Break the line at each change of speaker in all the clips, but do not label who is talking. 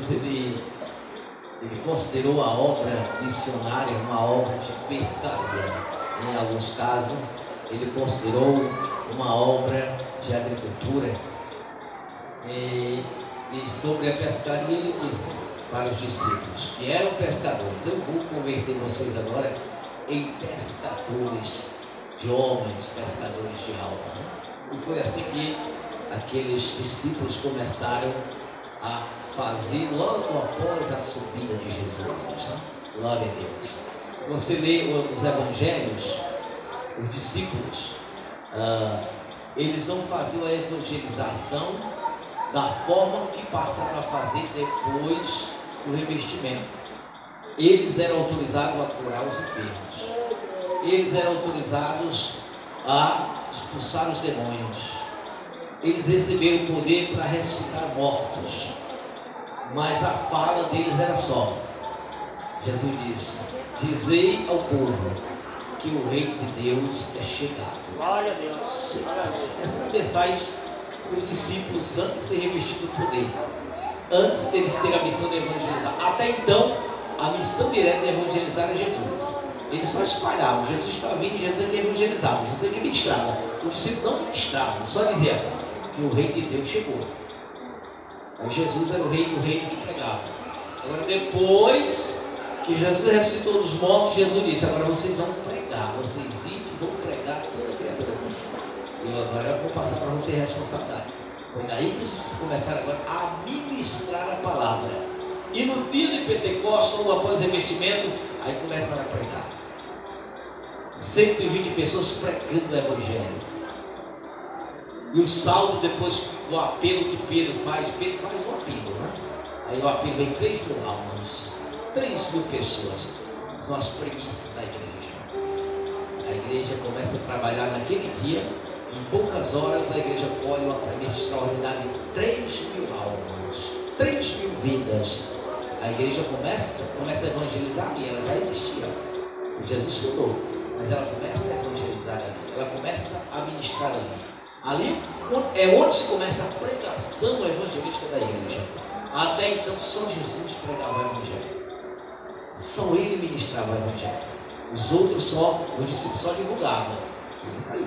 Jesus ele considerou a obra missionária uma obra de pescaria. Em alguns casos, ele considerou uma obra de agricultura. E sobre a pescaria, ele disse para os discípulos que eram pescadores: eu vou converter vocês agora em pescadores de homens, pescadores de alma. E foi assim que aqueles discípulos começaram a fazer logo após a subida de Jesus. Glória a Deus. Você lê os evangelhos, os discípulos, eles não faziam a evangelização da forma que passaram a fazer depois do revestimento. Eles eram autorizados a curar os enfermos. Eles eram autorizados a expulsar os demônios. Eles receberam poder para ressuscitar mortos. Mas a fala deles era só: Jesus disse: dizei ao povo que o reino de Deus é chegado.
Glória a Deus.
Essa é a mensagem dos discípulos antes de ser revestido do poder, antes deles terem a missão de evangelizar. Até então, a missão direta de evangelizar é Jesus. Eles só espalhavam. Jesus estava vindo, Jesus é que evangelizava, Jesus é que ministrava. Os discípulos não ministravam, só diziam que o reino de Deus chegou. Aí Jesus era o rei do reino que pregava. Agora, depois que Jesus ressuscitou dos mortos, Jesus disse: agora vocês vão pregar, vocês vão pregar toda a criatura. E agora eu vou passar para vocês a responsabilidade. Foi daí que os começaram agora a ministrar a palavra. E no dia de Pentecostes, logo após o revestimento, aí começaram a pregar. 120 pessoas pregando o Evangelho. E o saldo, depois do apelo que Pedro faz um apelo, né? Aí o apelo vem 3.000 almas, 3.000 pessoas. São as premissas da igreja. A igreja começa a trabalhar naquele dia. Em poucas horas a igreja colhe uma premissa extraordinária de 3.000 almas, 3.000 vidas. A igreja começa a evangelizar ali. Ela já existia, Jesus fundou, mas ela começa a evangelizar ali. Ela começa a ministrar ali. Ali é onde se começa a pregação evangelística da igreja. Até então só Jesus pregava o evangelho. Só ele ministrava o evangelho. Os outros os discípulos só divulgavam. Aí,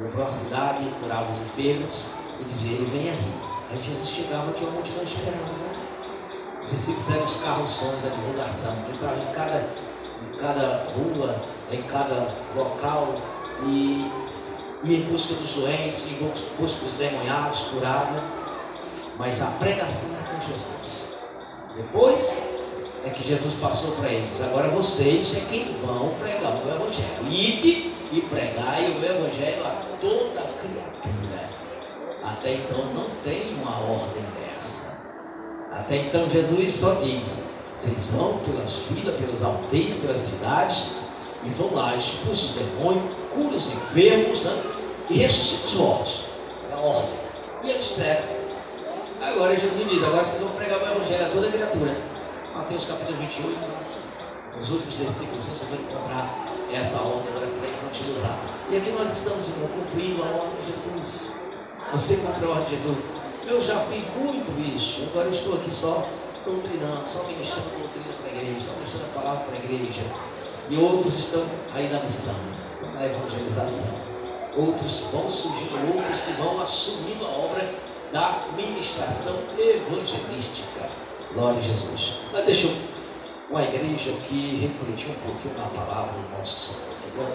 ia para uma cidade, curava os enfermos e dizia: ele vem aí. Aí Jesus chegava, tinha uma multidão esperando. Os discípulos eram os carroções da divulgação. Entravam em cada rua, em cada local e em busca dos doentes, em busca dos demoniados, curava. Mas a pregação era com Jesus. Depois é que Jesus passou para eles: agora vocês é quem vão pregar o meu evangelho. Ide e pregai o meu evangelho a toda criatura. Até então não tem uma ordem dessa. Até então Jesus só diz: vocês vão pelas vilas, pelas aldeias, pelas cidades, e vão lá, expulsam os demônios, curam os enfermos, né? E ressuscitam os mortos. É a ordem. E eles disseram. Agora Jesus diz: agora vocês vão pregar o evangelho a toda criatura. Mateus capítulo 28, nos últimos versículos você vai encontrar essa ordem para evangelizar. E aqui nós estamos, irmão, cumprindo a ordem de Jesus. Você cumpriu a ordem de Jesus. Eu já fiz muito isso. Agora eu estou aqui só doutrinando, só ministrando doutrina para a igreja, só ministrando a palavra para a igreja. E outros estão aí na missão, na evangelização. Outros vão surgindo, outros que vão assumindo a obra da ministração evangelística. Glória a Jesus. Mas deixa eu, uma igreja que refletir um pouquinho na palavra do nosso Senhor.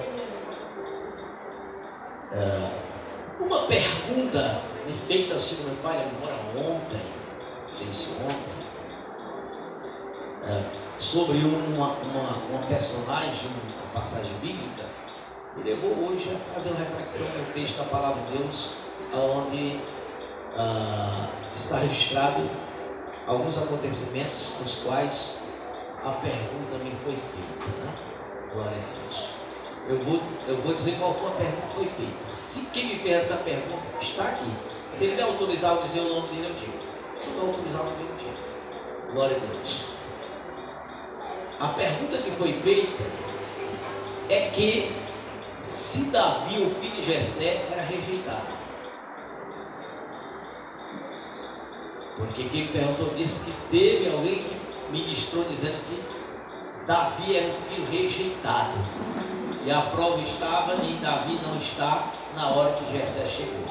Uma pergunta me feita, se não me falha a memória, ontem, sobre uma personagem, uma passagem bíblica, me levou hoje a fazer uma reflexão no texto da palavra de Deus, onde está registrado alguns acontecimentos nos quais a pergunta me foi feita, né? Glória a Deus. Eu vou dizer qual foi a pergunta que foi feita. Se quem me fez essa pergunta está aqui, se ele me autorizar a dizer o nome dele, eu digo. Se não autorizar, eu digo. Glória a Deus. A pergunta que foi feita é que se Davi, o filho de Jessé, era rejeitado. Porque quem perguntou disse que teve alguém que ministrou dizendo que Davi era um filho rejeitado. E a prova estava em Davi não estar na hora que Jessé chegou.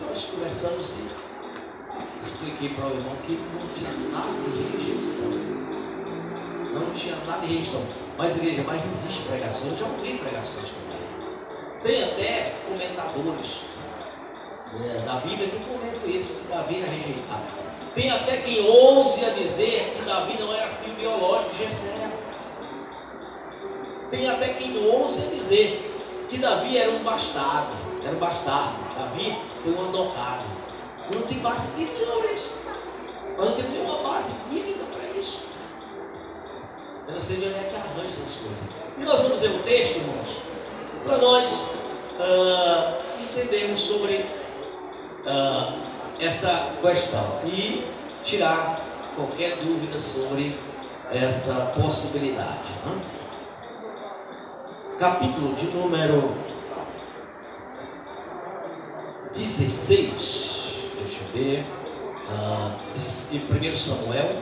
Nós conversamos e expliquei para o irmão que não tinha nada de rejeição. Não tinha nada de rejeição. Mas igreja, mas existe pregações, eu já ouvi pregações como essa. Tem até comentadores da Bíblia que comentam isso, que Davi era rejeitado. Tem até quem ouse a dizer que Davi não era filho biológico de Jessé. Tem até quem ouse a dizer que Davi era um bastardo. Era um bastardo. Davi foi um adotado. Não tem base bíblica para isso. Mas não tem nenhuma base bíblica para isso. Eu não sei de onde é que arranja essas coisas. E nós vamos ler o texto, irmãos, para nós entendermos sobre essa questão e tirar qualquer dúvida sobre essa possibilidade. Capítulo de número 16, deixa eu ver, de 1 Samuel,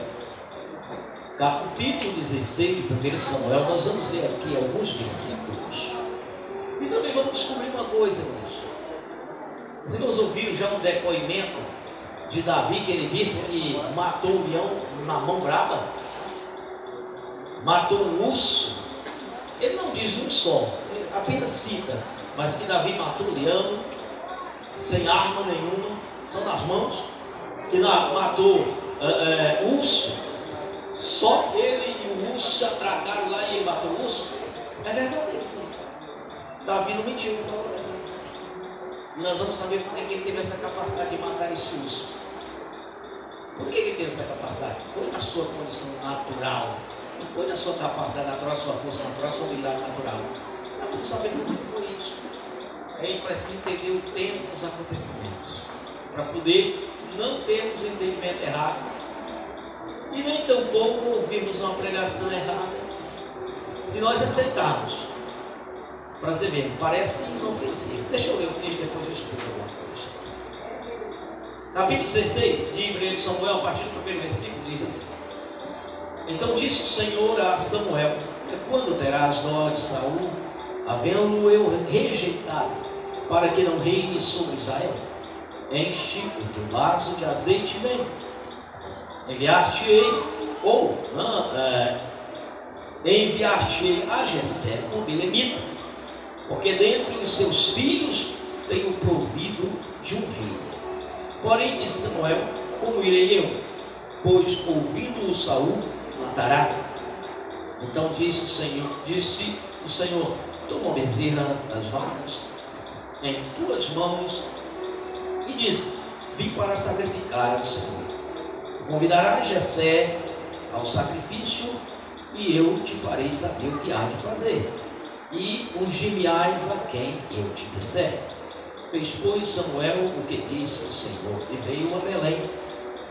capítulo 16 de 1 Samuel, nós vamos ler aqui alguns versículos e também vamos descobrir uma coisa, irmãos. Os irmãos ouviram já um depoimento de Davi, que ele disse que matou o leão na mão braba, matou um urso. Ele não diz um só, ele apenas cita, mas que Davi matou o leão sem arma nenhuma, só nas mãos, que matou urso, só ele e o urso se atracaram lá e ele matou o urso. É verdadeiro, sim. Davi não mentiu, não. E nós vamos saber por que ele teve essa capacidade de matar esse urso. Por que ele teve essa capacidade? Foi na sua condição natural, não foi na sua capacidade natural, sua força natural, sua habilidade natural. Nós vamos saber por que foi isso. É preciso entender o tempo dos acontecimentos, para poder não termos entendimento errado e nem tampouco ouvirmos uma pregação errada. Se nós aceitarmos, prazer mesmo, parece inofensivo. Deixa eu ler o texto, depois eu explico alguma coisa. Capítulo 16 de 1 Samuel, a partir do primeiro versículo, diz assim: Então disse o Senhor a Samuel: Quando terás dó de Saul, havendo eu rejeitado, para que não reine sobre Israel? Enche o teu vaso de azeite e vem. Enviar-te-ei, ou enviar-te-ei a Jessé, o belemita, porque dentre os seus filhos tenho provido de um rei. Porém disse Samuel: Como irei eu? Pois ouvindo-o Saul, matará. Então disse o Senhor: Toma uma bezerra das vacas em tuas mãos e diz: Vim para sacrificar ao Senhor. Convidarás Jessé ao sacrifício e eu te farei saber o que há de fazer, e ungir-me-ás a quem eu te disser. Fez, pois, Samuel o que disse o Senhor e veio a Belém.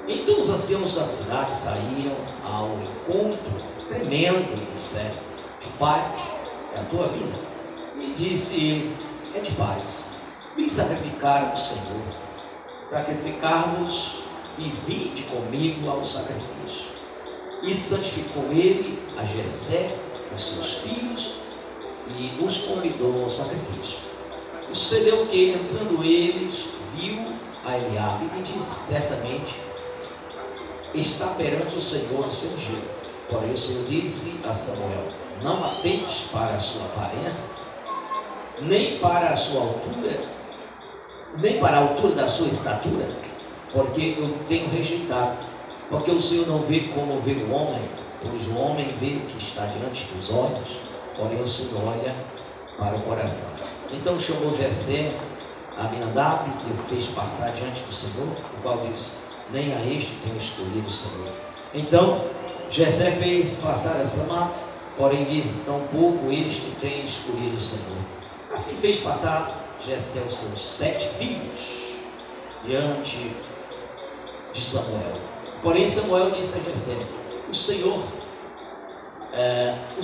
Então os anciãos da cidade saíram ao encontro, tremendo, e disseram: De paz é a tua vida. E disse ele: É de paz. Vim sacrificar ao Senhor. Sacrificar-vos e vinde comigo ao sacrifício. E santificou ele a Jessé, os seus filhos, e os convidou ao sacrifício. E sucedeu que, entrando eles, viu a Eliabe e disse: Certamente está perante o Senhor o seu ungido. Porém o Senhor disse a Samuel: Não atentes para a sua aparência, nem para a sua altura, nem para a altura da sua estatura, porque eu tenho rejeitado. Porque o Senhor não vê como vê o homem, pois o homem vê o que está diante dos olhos, porém o Senhor olha para o coração. Então chamou Jessé a Abinadab e o fez passar diante do Senhor, o qual disse: Nem a este tenho escolhido o Senhor. Então Jessé fez passar a Samar, porém disse: Tampouco este tem escolhido o Senhor. Assim fez passar Jessé os seus 7 filhos diante de Samuel. Porém Samuel disse a Jessé: O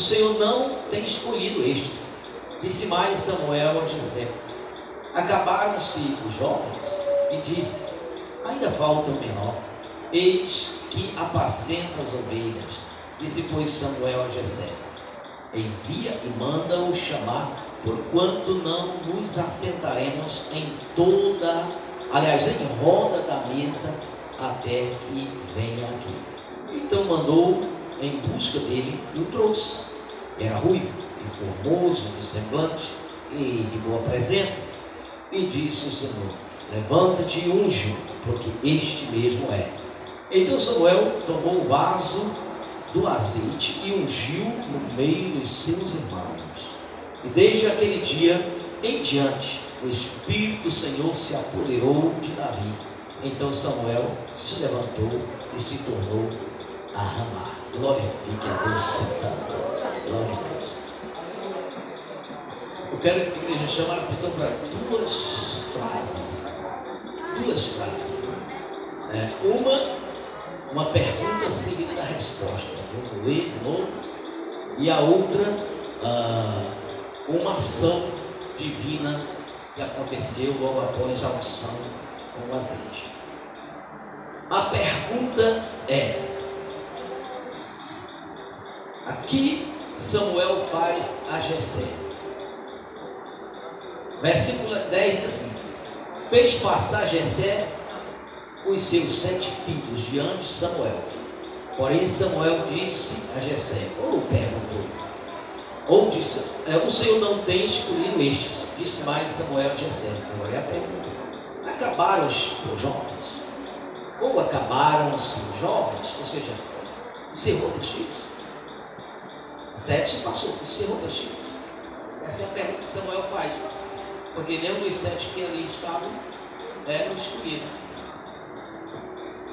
Senhor não tem escolhido estes. Disse mais Samuel a Jessé: Acabaram-se os jovens, e disse: Ainda falta o menor. eis que apacenta as ovelhas. Disse, pois, Samuel a Jessé: envia e manda-o chamar, porquanto não nos assentaremos em roda da mesa, até que venha aqui. Então mandou em busca dele e o trouxe. Era ruivo e formoso de semblante e de boa presença. E disse o Senhor: levanta-te e unge, porque este mesmo é. Então Samuel tomou o vaso do azeite e ungiu no meio dos seus irmãos. E desde aquele dia em diante, o Espírito do Senhor se apoderou de Davi. Então Samuel se levantou e se tornou a Ramá. Glorifique a Deus, citando. Glória a Deus. Eu quero que a igreja chame a atenção para duas frases. Uma pergunta seguida da resposta. Vamos ler de novo. E a outra, uma ação divina que aconteceu logo após a unção com o azeite. A pergunta é: aqui Samuel faz a Jessé. Versículo 10 diz assim: fez passar Jessé os seus 7 filhos diante de Samuel. Porém Samuel disse a Jessé, ou perguntou, ou disse: o Senhor não tem escolhido estes. Disse mais Samuel a Jessé. Agora é a pergunta: acabaram os jovens? Ou acabaram-se os jovens? Ou seja, encerrou os filhos? 7 passou, encerrou os filhos? Essa é a pergunta que Samuel faz, porque nenhum dos 7 que ali estavam eram escolhidos.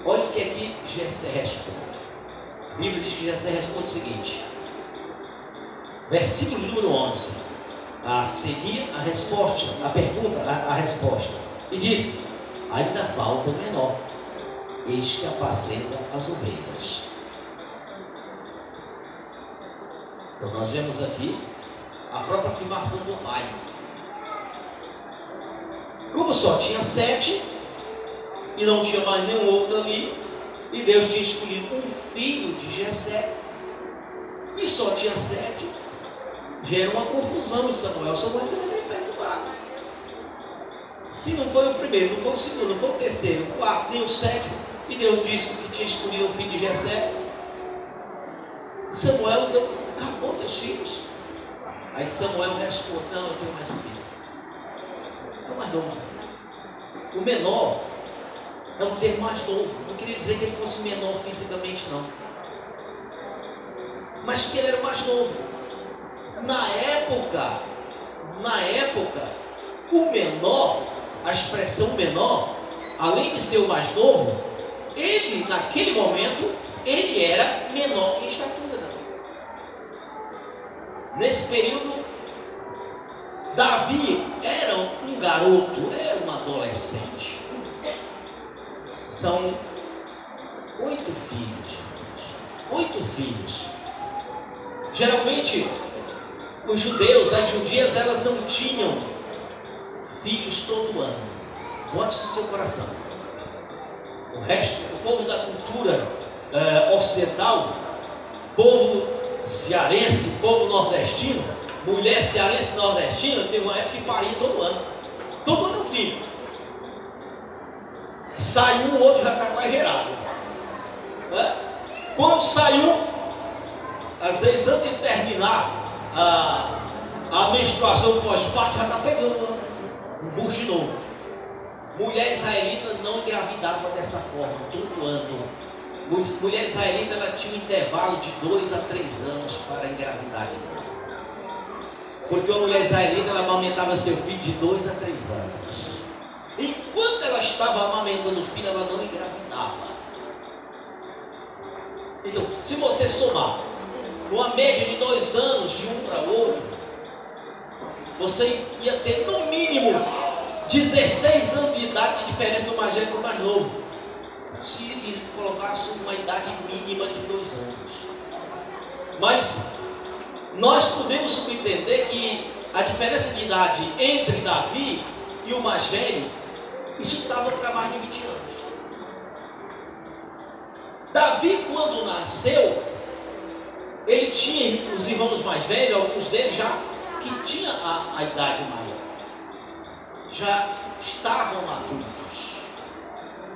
Olha o que aqui Jessé responde. A Bíblia diz que Jessé responde o seguinte, versículo número 11, a seguir a resposta, a pergunta, a resposta, e disse: ainda falta o menor, eis que apacenta as ovelhas. Então nós vemos aqui a própria afirmação do pai. Como só tinha 7 e não tinha mais nenhum outro ali, e Deus tinha escolhido um filho de Jessé, e só tinha 7, gera uma confusão em Samuel. Samuel ficou meio perturbado. Se não foi o primeiro, não foi o segundo, não foi o terceiro, o quarto, nem o sétimo, e Deus disse que tinha escolhido o filho de Jessé, Samuel acabou teus filhos. Aí Samuel responde: não, eu tenho mais um filho. É o mais novo. O menor é um termo mais novo. Não queria dizer que ele fosse menor fisicamente, não, mas que ele era o mais novo. Na época, o menor, a expressão menor, além de ser o mais novo, ele, naquele momento, ele era menor em estatura. Nesse período, Davi era um garoto, era um adolescente. São 8 filhos. 8 filhos. Geralmente, os judeus, as judias, elas não tinham filhos todo ano. Bote isso no seu coração. O resto, o povo da cultura ocidental, povo cearense, povo nordestino, mulher cearense nordestina, tem uma época que paria todo ano. Todo ano é um filho. Sai um, o outro já está quase gerado. Quando sai um, às vezes antes de terminar a menstruação pós-parto, já está pegando um bucho de novo. Mulher israelita não engravidava dessa forma, todo ano. Mulher israelita, ela tinha um intervalo de 2 a 3 anos para engravidar de novo. Porque a mulher israelita, ela amamentava seu filho de 2 a 3 anos. Enquanto ela estava amamentando o filho, ela não engravidava. Então, se você somar uma média de 2 anos de um para o outro, você ia ter no mínimo 16 anos de idade de diferença do mais velho para o mais novo, se colocasse uma idade mínima de 2 anos. Mas nós podemos subentender que a diferença de idade entre Davi e o mais velho, isso estava para mais de 20 anos. Davi, quando nasceu, ele tinha os irmãos mais velhos, alguns deles já que tinham a idade maior, já estavam maduros.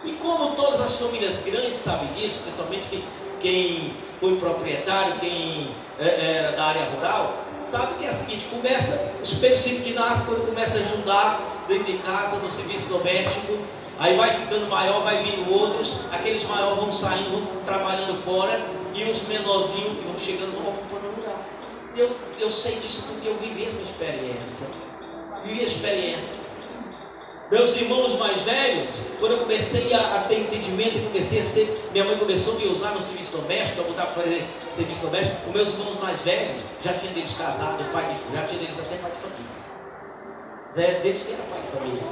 E como todas as famílias grandes sabem disso, principalmente quem foi proprietário, quem era da área rural, sabe que é o seguinte: começa, os primeiros filhos que nascem, quando começa a ajudar dentro de casa, no serviço doméstico, aí vai ficando maior, vai vindo outros, aqueles maiores vão saindo, vão trabalhando fora, e os menorzinhos que vão chegando vão ocupando o lugar. Eu sei disso porque eu vivi essa experiência. Vivi a experiência. Meus irmãos mais velhos, quando eu comecei a ter entendimento e comecei a ser, minha mãe começou a me usar no serviço doméstico, para botar para fazer serviço doméstico, os meus irmãos mais velhos, já tinha deles casado, já tinha deles até pai de família. Deles que era pai de família.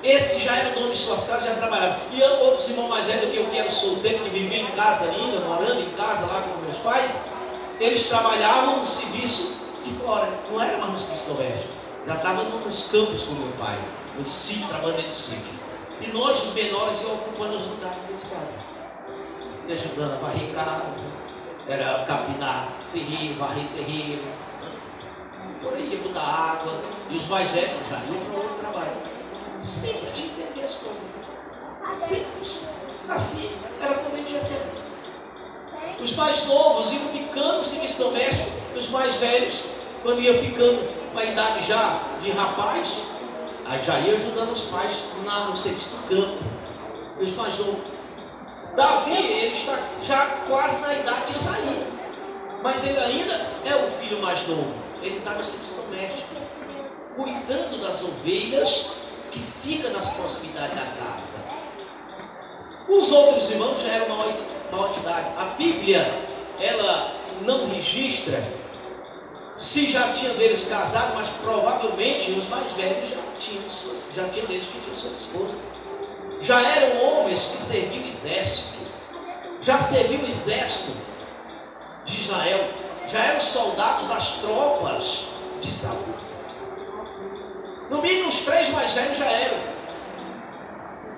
Esse já era o dono de suas casas, já trabalhava. E outros irmãos mais velhos que eram solteiros, que viviam em casa ainda, morando em casa lá com meus pais, eles trabalhavam no serviço de fora, não era mais no serviço doméstico, já estavam nos campos com meu pai, no sítio, trabalhando dentro do sítio. E nós, os menores, iam ocupando os lugares dentro de casa, e ajudando a varrer casa, era capinar terreiro, varrer terreiro, por aí ia mudar água, e os mais velhos já iam para outro trabalho. Sempre de entender as coisas. Simples. Assim, era a família de Jessé. Os mais novos iam ficando no serviço doméstico, os mais velhos, quando ia ficando com a idade já de rapaz, aí já ia ajudando os pais no serviço do campo. Os mais novos. Davi, ele está já quase na idade de sair, mas ele ainda é o filho mais novo. Ele está no serviço doméstico, cuidando das ovelhas que fica nas proximidades da casa. Os outros irmãos já eram maior de idade. A Bíblia, ela não registra se já tinha deles casado, mas provavelmente os mais velhos já tinham deles que tinham suas esposas. Já eram homens que serviam o exército, já serviam o exército de Israel, já eram soldados das tropas de Saul. No mínimo os 3 mais velhos já eram.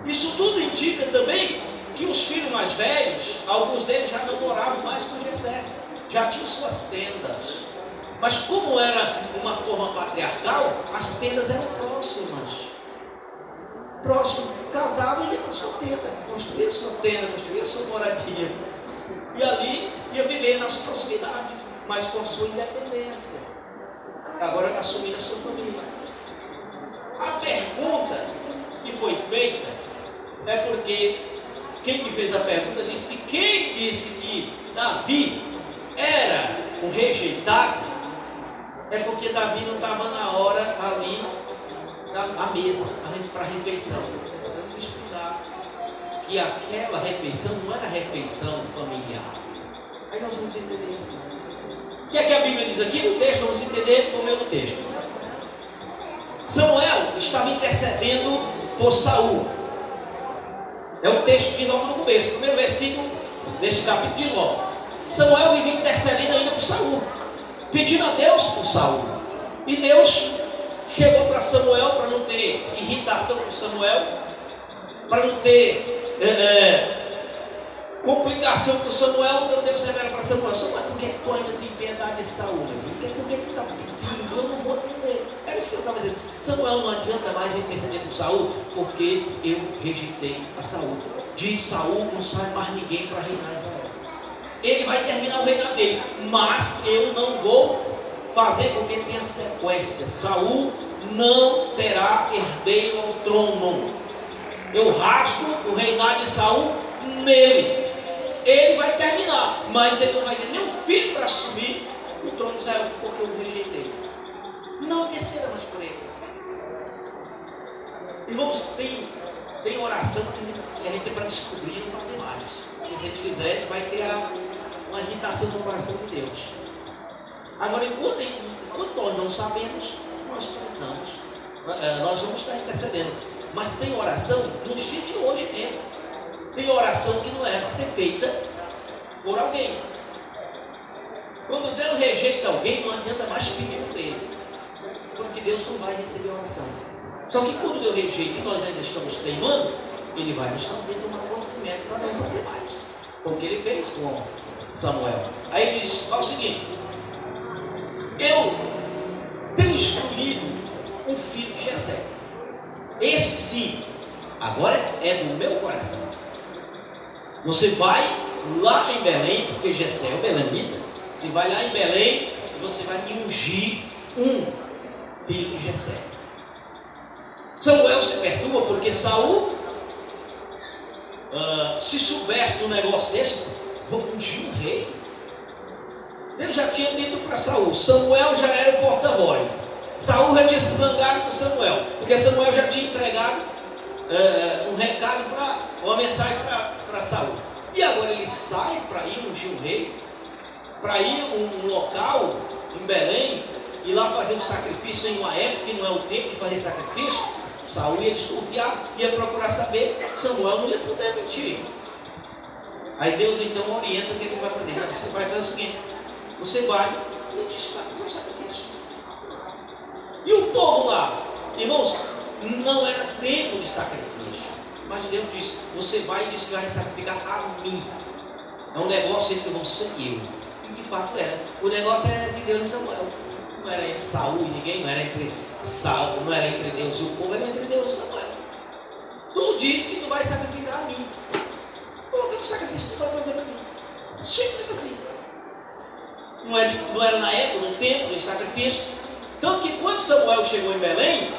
Isso tudo indica também que os filhos mais velhos, alguns deles já não moravam mais com Jessé, já tinham suas tendas. Mas como era uma forma patriarcal, as tendas eram próximas. Próximo, casava e ia para sua tenda, construía sua tenda, construía sua moradia. E ali ia viver nas proximidades, mas com a sua independência. Agora assumindo a sua família. A pergunta que foi feita é porque quem que fez a pergunta disse que quem disse que Davi era o rejeitado é porque Davi não estava na hora ali à mesa para a refeição. Eu vou explicar que aquela refeição não era refeição familiar. Aí nós vamos entender isso aqui. O que é que a Bíblia diz aqui no texto? Vamos entender por meio do texto. Samuel estava intercedendo por Saul. É o texto de logo no começo, o primeiro versículo deste capítulo de logo. Samuel vivia intercedendo ainda por Saul, pedindo a Deus por Saul. E Deus chegou para Samuel, para não ter irritação com Samuel, para não ter complicação com Samuel. Então Deus revela para Samuel: Samuel, por que tu ainda tem piedade de Saul? Por que tu está pedindo? Eu não vou atender. Era isso que eu estava dizendo. Samuel, não adianta mais interceder por Saul, porque eu rejeitei a Saul. De Saul não sai mais ninguém para reinar Israel. Ele vai terminar o reinado dele, mas eu não vou fazer com que tenha sequência. Saul não terá herdeiro ao trono. Eu rasgo o reinado de Saul nele. Ele vai terminar, mas ele não vai ter nenhum filho para assumir o trono de Israel, porque eu rejeitei. Não terceira mais por ele. Irmãos, tem oração que a gente tem para descobrir e não fazer mais. Se a gente fizer, vai criar uma irritação no coração de Deus. Agora, enquanto nós não sabemos, nós precisamos, nós vamos estar intercedendo. Mas tem oração nos dias de hoje mesmo. Tem oração que não é para ser feita por alguém. Quando Deus rejeita alguém, não adianta mais pedir por ele, porque Deus não vai receber a oração. Só que quando Deus rejeita e nós ainda estamos teimando, Ele vai nos fazer um acontecimento para não fazer mais. Foi o que ele fez com Samuel. Aí ele disse: olha o seguinte, eu tenho escolhido um filho de Jessé. Esse sim, agora é do meu coração. Você vai lá em Belém, porque Jessé é o belemita. Você vai lá em Belém e você vai me ungir um filho de Jessé. Samuel se perturba porque Saul, se soubesse de um negócio desse, vou ungir um rei. Deus já tinha dito para Saul. Samuel já era o porta-voz. Saul já tinha se zangado com Samuel, porque Samuel já tinha entregado um recado, uma mensagem para Saul. E agora ele sai para ir ungir um rei, para ir um local em Belém e lá fazer um sacrifício em uma época que não é o tempo de fazer sacrifício. Saul ia desconfiar, ia procurar saber. Samuel não ia poder mentir. Aí Deus então orienta o que ele vai fazer. Você vai fazer o seguinte: você vai e diz que vai fazer um sacrifício. E o povo lá, irmãos, não era tempo de sacrifício, mas Deus disse: você vai e diz que vai sacrificar a mim. É um negócio entre você e eu. E de fato era. O negócio era entre Deus e Samuel. Não era entre Saul e ninguém, não era entre Saul, não era entre Deus e o povo, era entre Deus e Samuel. Tu diz que tu vai sacrificar a mim. Qual é o sacrifício que tu vai fazer para mim? Simples assim. Não era na época, no tempo de sacrifício. Tanto que quando Samuel chegou em Belém,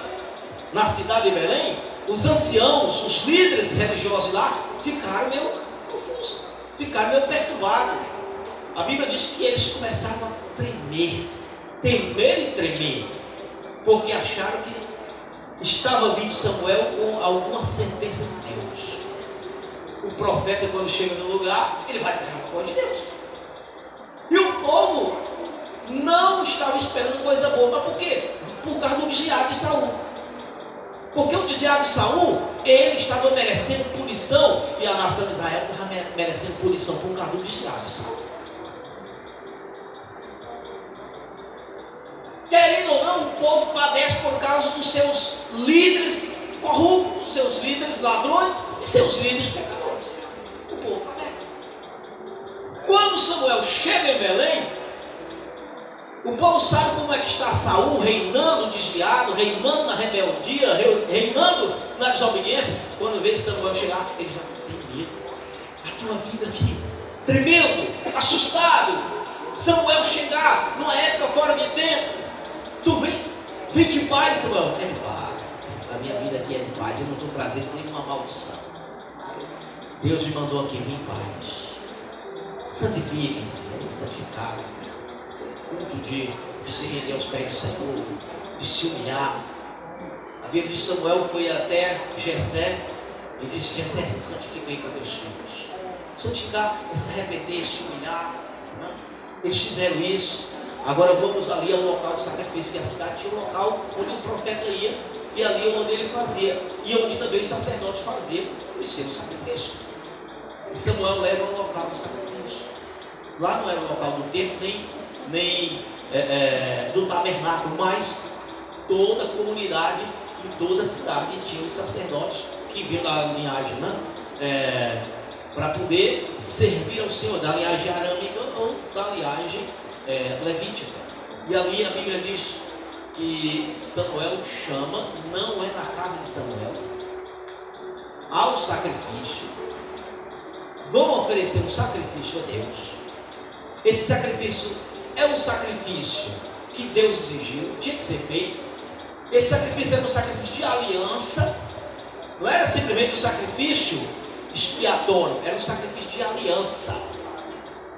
na cidade de Belém, os anciãos, os líderes religiosos lá, ficaram meio confusos, ficaram meio perturbados. A Bíblia diz que eles começaram a tremer e tremer, porque acharam que estava vindo Samuel com alguma sentença de Deus. O profeta, quando chega no lugar, ele vai pegar a voz de Deus. E o povo não estava esperando coisa boa. Mas por quê? Por causa do desviado de Saul. Porque o desviado de Saul, ele estava merecendo punição, e a nação de Israel estava merecendo punição por causa do desviado de Saul. Querendo ou não, o povo padece por causa dos seus líderes corruptos, dos seus líderes ladrões e seus líderes pecadores. O povo padece. Quando Samuel chega em Belém, o povo sabe como é que está Saul reinando desviado, reinando na rebeldia, reinando na desobediência. Quando vê Samuel chegar, ele já tem medo. A tua vida aqui, tremendo, assustado. Samuel chegar numa época fora de tempo. Tu vem de paz, Samuel. É de paz. A minha vida aqui é de paz. Eu não estou trazendo nenhuma maldição. Deus me mandou aqui vir em paz. Santifiquem-se, santificaram. Muito de se render aos pés do Senhor, de se humilhar. A Bíblia diz que Samuel foi até Jessé e disse: Jessé, se santifica aí com teus filhos. Santificar é se arrepender, se humilhar. Não? Eles fizeram isso. Agora vamos ali ao local de sacrifício, que a cidade tinha um local onde o profeta ia, e ali onde ele fazia, e onde também os sacerdotes faziam o sacrifício. E Samuel leva ao local do sacrifício. Lá não era o local do templo, nem do tabernáculo, mas toda a comunidade e toda a cidade tinha os sacerdotes que vinham da linhagem, para poder servir ao Senhor, da linhagem arâmica ou da linhagem levítica. E ali a Bíblia diz que Samuel chama, não é na casa de Samuel, ao sacrifício. Vão oferecer um sacrifício a Deus. Esse sacrifício é um sacrifício que Deus exigiu, tinha que ser feito. Esse sacrifício era um sacrifício de aliança, não era simplesmente um sacrifício expiatório, era um sacrifício de aliança.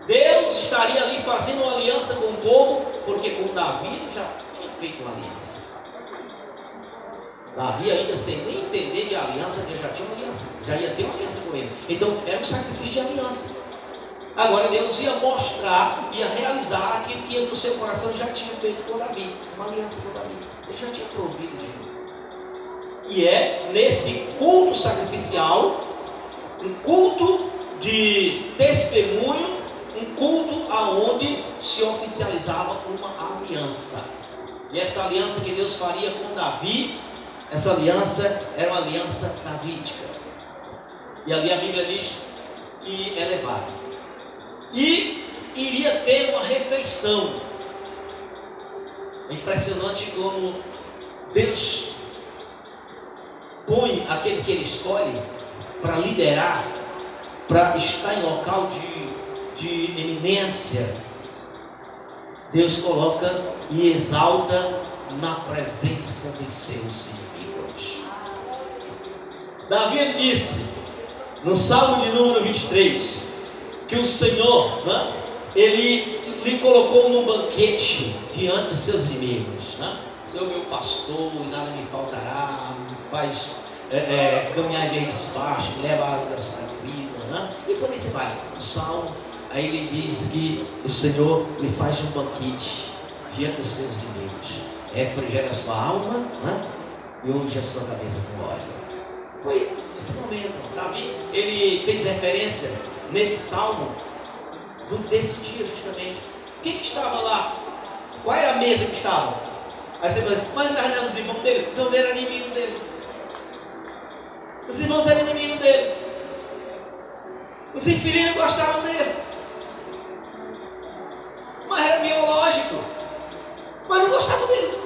Deus estaria ali fazendo uma aliança com o povo, porque com Davi ele já tinha feito uma aliança. Davi, ainda sem nem entender de aliança, Deus já tinha uma aliança, já ia ter uma aliança com ele. Então era um sacrifício de aliança. Agora Deus ia mostrar, ia realizar aquilo que ele no seu coração já tinha feito com Davi, uma aliança com Davi. Ele já tinha provido. E é nesse culto sacrificial, um culto de testemunho, um culto aonde se oficializava uma aliança. E essa aliança que Deus faria com Davi, essa aliança era uma aliança davídica. E ali a Bíblia diz que é levado ter uma refeição. É impressionante como Deus põe aquele que Ele escolhe para liderar, para estar em local de eminência. Deus coloca e exalta na presença de seus inimigos. Davi disse, no Salmo de número 23, que o Senhor, né, Ele lhe colocou num banquete diante dos seus inimigos. Né? Senhor meu pastor, e nada me faltará, me faz caminhar em meio despacho, me leva à água da vida, né? E por aí você vai. O Salmo, aí ele diz que o Senhor lhe faz um banquete diante dos seus inimigos, refrigera a sua alma, né? E unge a sua cabeça com óleo. Foi esse momento. Davi, ele fez referência nesse Salmo desse dia justamente. Quem que estava lá? Qual era a mesa que estava? Aí você fala, mas não era os irmãos dele? Os irmãos dele eram inimigos dele. Os irmãos eram inimigos dele. Os inferiores gostavam dele. Mas era biológico. Mas não gostavam dele.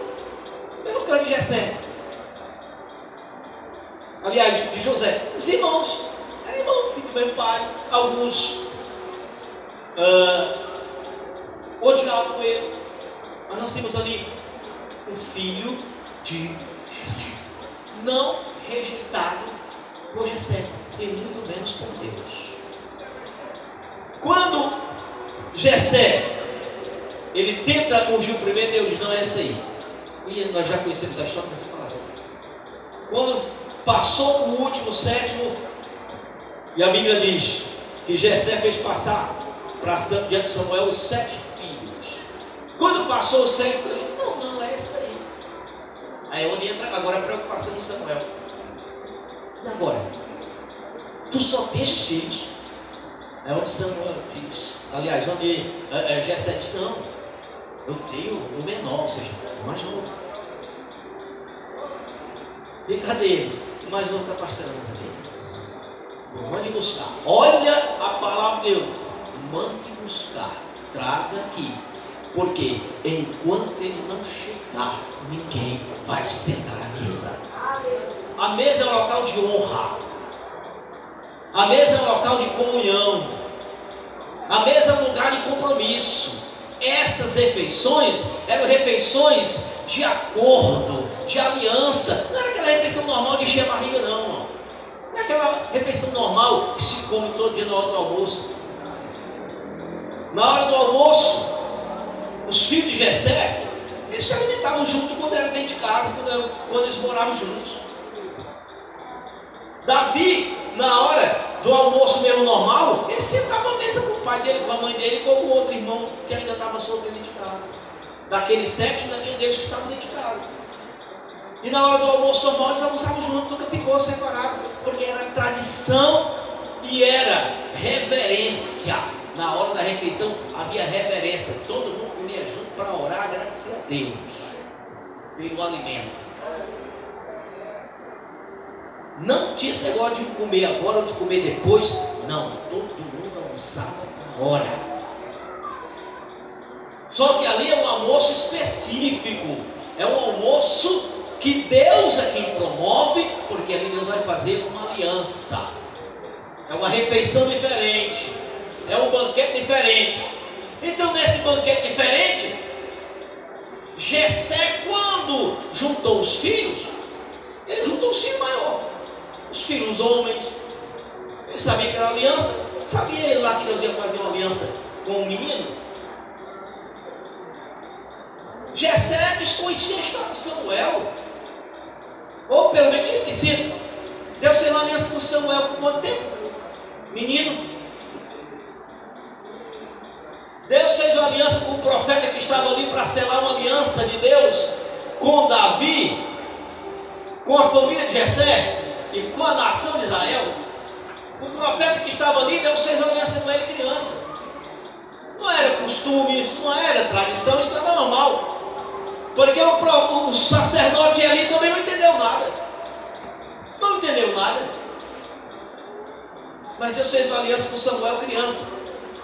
Pelo canto de Jessé. Aliás, de José. Os irmãos. Eram irmãos, filho do mesmo pai. Alguns odiavam com ele. Mas nós temos ali um filho de Jessé. Não rejeitado por Jessé. E muito menos por Deus. Quando Jessé ele tenta ungir o primeiro, Deus diz, não é essa aí. E nós já conhecemos a história, mas eu vou falar sobre isso. Quando passou o último, sétimo, e a Bíblia diz que Jessé fez passar para diante de Samuel os 7 filhos. Quando passou o sétimo, ele disse, não é essa aí. Aí onde entra agora a preocupação de Samuel. E agora? Tu só tens filhos. É onde Samuel diz, aliás, onde Jessé diz, não, eu tenho o menor, ou seja, o mais novo. E cadê ele? O mais novo está pastorando as ovelhas. Mande buscar. Olha a palavra de Deus. Mande buscar. Traga aqui. Porque enquanto ele não chegar, ninguém vai sentar à mesa. A mesa é um local de honra. A mesa é um local de comunhão. A mesa é um lugar de compromisso. Essas refeições eram refeições de acordo, de aliança. Não era aquela refeição normal de encher a barriga, não. Não é aquela refeição normal que se come todo dia na hora do almoço. Na hora do almoço, os filhos de Jessé, eles se alimentavam junto quando eram dentro de casa, quando eles moravam juntos. Davi, na hora do almoço mesmo normal, ele sentava à mesa com o pai dele, com a mãe dele, com o outro irmão que ainda estava solto dentro de casa. Daqueles 7, ainda tinha deles que estavam dentro de casa. E na hora do almoço normal, eles almoçavam juntos, nunca ficou separado, porque era tradição e era reverência. Na hora da refeição havia reverência, todo mundo comia junto para orar, agradecer a Deus pelo alimento. Não tinha esse negócio de comer agora ou de comer depois. Não, todo mundo almoçava na hora. Só que ali é um almoço específico. É um almoço que Deus é quem promove, porque ali Deus vai fazer uma aliança. É uma refeição diferente. É um banquete diferente. Então nesse banquete diferente, Jessé, quando juntou os filhos, ele juntou os filhos maiores. Os filhos homens, ele sabia que era aliança, sabia ele lá que Deus ia fazer uma aliança com o menino. Jessé desconhecia a história de Samuel, ou pelo menos tinha esquecido. Deus fez uma aliança com Samuel por quanto tempo? Menino. Deus fez uma aliança com o profeta que estava ali para selar uma aliança de Deus com Davi, com a família de Jessé e com a nação de Israel. O profeta que estava ali, Deus fez uma aliança com ele criança. Não era costumes, não era tradição, isso era normal. Porque o sacerdote ali também não entendeu nada. Não entendeu nada. Mas Deus fez uma aliança com Samuel criança.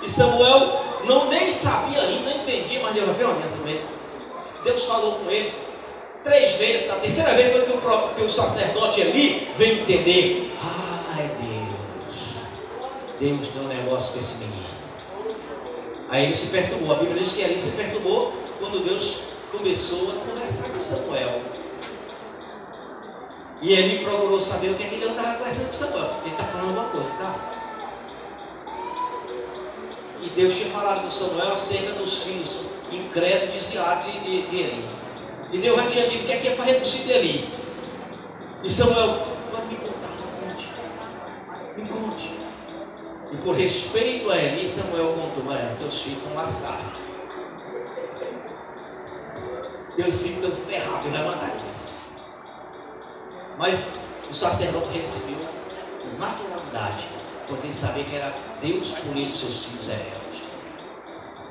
E Samuel não nem sabia ainda, não entendia, mas Deus vai ver uma aliança com ele. Deus falou com ele 3 vezes. Na terceira vez foi que o sacerdote Eli veio entender. Ah, é Deus. Deus tem um negócio com esse menino. Aí ele se perturbou. A Bíblia diz que Eli se perturbou quando Deus começou a conversar com Samuel. E ele procurou saber o que é que Deus estava conversando com Samuel. Ele está falando alguma coisa, tá? E Deus tinha falado com Samuel acerca dos filhos incrédulos desviados de Eli. E Deus já tinha dito que aqui ia fazer por si de Eli. E Samuel, pode me contar, me conte. E por respeito a Eli, Samuel contou: mas teus filhos estão lascados. Teus filhos estão ferrados, ele vai matar eles. Mas o sacerdote recebeu com naturalidade, porque ele sabia que era Deus por ele, seus filhos rebeldes.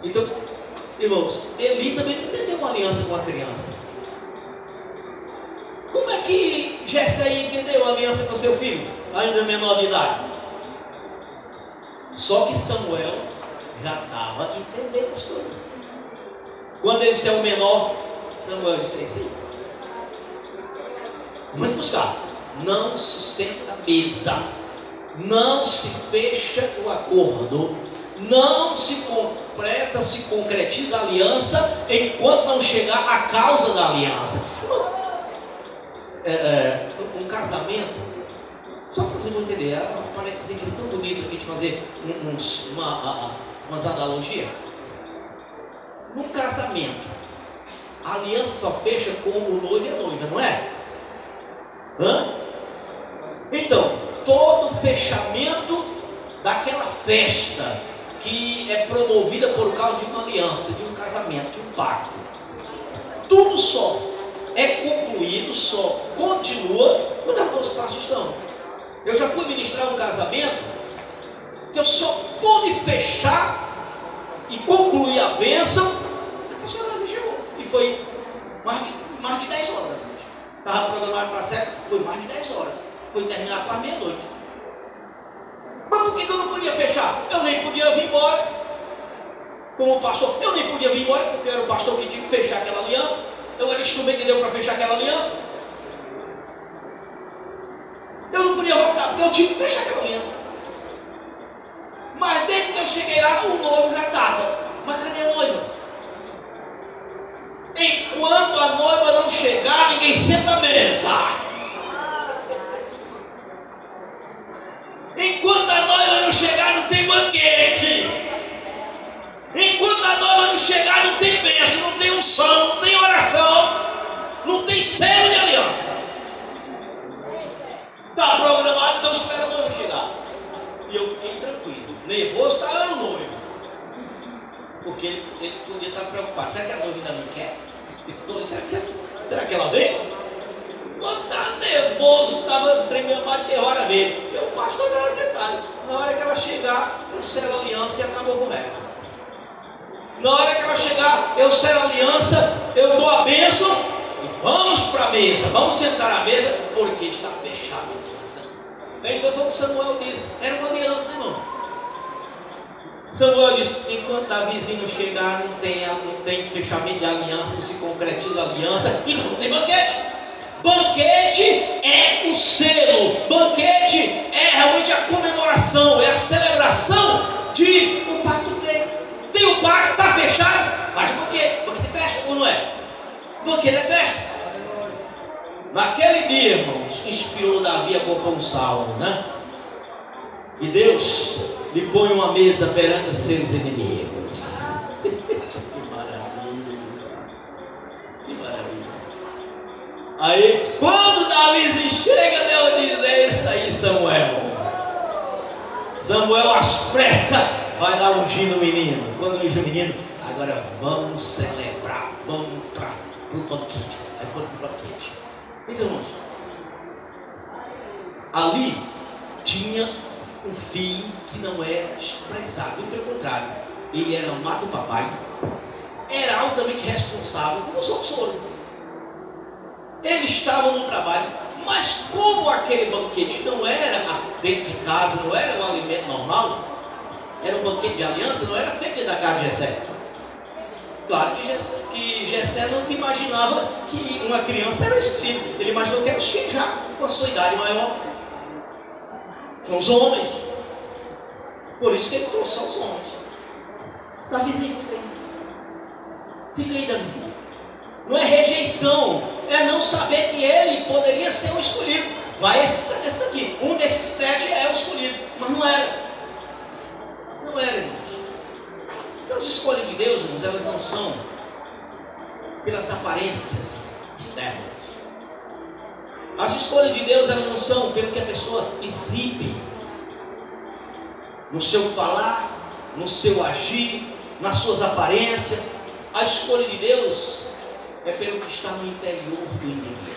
Então, irmãos, Eli também não entendeu uma aliança com a criança. Como é que Jessé entendeu a aliança com seu filho, ainda menor de idade? Só que Samuel já estava entendendo as coisas. Quando ele saiu menor, Samuel disse assim: vamos buscar. Não se senta à mesa, não se fecha o acordo, não se completa, se concretiza a aliança enquanto não chegar a causa da aliança. Um casamento, só para vocês entenderem, parece que é tão bonito a gente fazer umas analogias. Num casamento, a aliança só fecha com o noivo e a noiva, não é? Então, todo fechamento daquela festa que é promovida por causa de uma aliança, de um casamento, de um pacto, tudo só é concluído, só continua quando as duas partes estão. Eu já fui ministrar um casamento que eu só pude fechar e concluir a bênção. A senhora me chegou e foi mais de 10 horas. Estava programado para 7, foi mais de 10 horas. Foi terminar para meia-noite. Mas por que eu não podia fechar? Eu nem podia vir embora como pastor. Eu nem podia vir embora porque eu era o pastor que tinha que fechar aquela aliança. Eu era instrumento de Deus para fechar aquela aliança. Eu não podia voltar porque eu tinha que fechar aquela aliança. Mas desde que eu cheguei lá, o noivo já estava. Mas cadê a noiva? Enquanto a noiva não chegar, ninguém senta à mesa. Enquanto a noiva não chegar, não tem banquete. Enquanto a noiva não chegar, não tem bênção, não tem unção, não tem oração, não tem selo de aliança. Está programado, então espera a noiva chegar. E eu fiquei tranquilo. Nervoso estava o noivo, porque ele podia estar preocupado. Será que a noiva ainda não quer? Será que ela veio? Quando estava nervoso, estava tremendo mais de terror a ver. E o pastor estava sentado. Na hora que ela chegar, eu selo a aliança e acabou a conversa. Na hora que ela chegar, eu selo a aliança, eu dou a bênção e vamos para a mesa. Vamos sentar à mesa, porque está fechada a aliança. Então foi o que Samuel disse. Era uma aliança, irmão. Samuel disse: enquanto Davizinho chegar, não tem fechamento de aliança, não se concretiza a aliança, então não tem banquete. Banquete é o selo, banquete é realmente a comemoração, é a celebração de um pacto feito. Tem o pacto, está fechado, faz banquete. Banquete é festa, ou não é? Banquete é festa. Naquele dia, irmãos, inspirou Davi a compor um salmo, né? E Deus lhe põe uma mesa perante os seus inimigos. Que maravilha! Que maravilha! Aí, quando Davi chega, Deus diz: é isso aí, Samuel. Samuel, às pressas, vai lá ungir o menino. Quando unge o menino, agora vamos celebrar, vamos para o banquete. Aí foi para o banquete. Então, irmãos, ali tinha um filho que não era desprezado, pelo contrário, ele era amado do papai, era altamente responsável, como os outros foram. Ele estava no trabalho, mas como aquele banquete não era dentro de casa, não era um alimento normal, era um banquete de aliança, não era feito dentro da casa de Jessé. Claro que Jessé nunca imaginava que uma criança era escolhida. Ele imaginou que era o filho já com a sua idade maior. São os homens. Por isso que ele trouxe só os homens. Davizinho, fica aí, Davizinho. Não é rejeição, é não saber que ele poderia ser o escolhido. Vai esse daqui. Um desses 7 é o escolhido, mas não era. Não era, irmãos. As escolhas de Deus, irmãos, elas não são pelas aparências externas. As escolhas de Deus, elas não são pelo que a pessoa exibe no seu falar, no seu agir, nas suas aparências. A escolha de Deus é pelo que está no interior do indivíduo,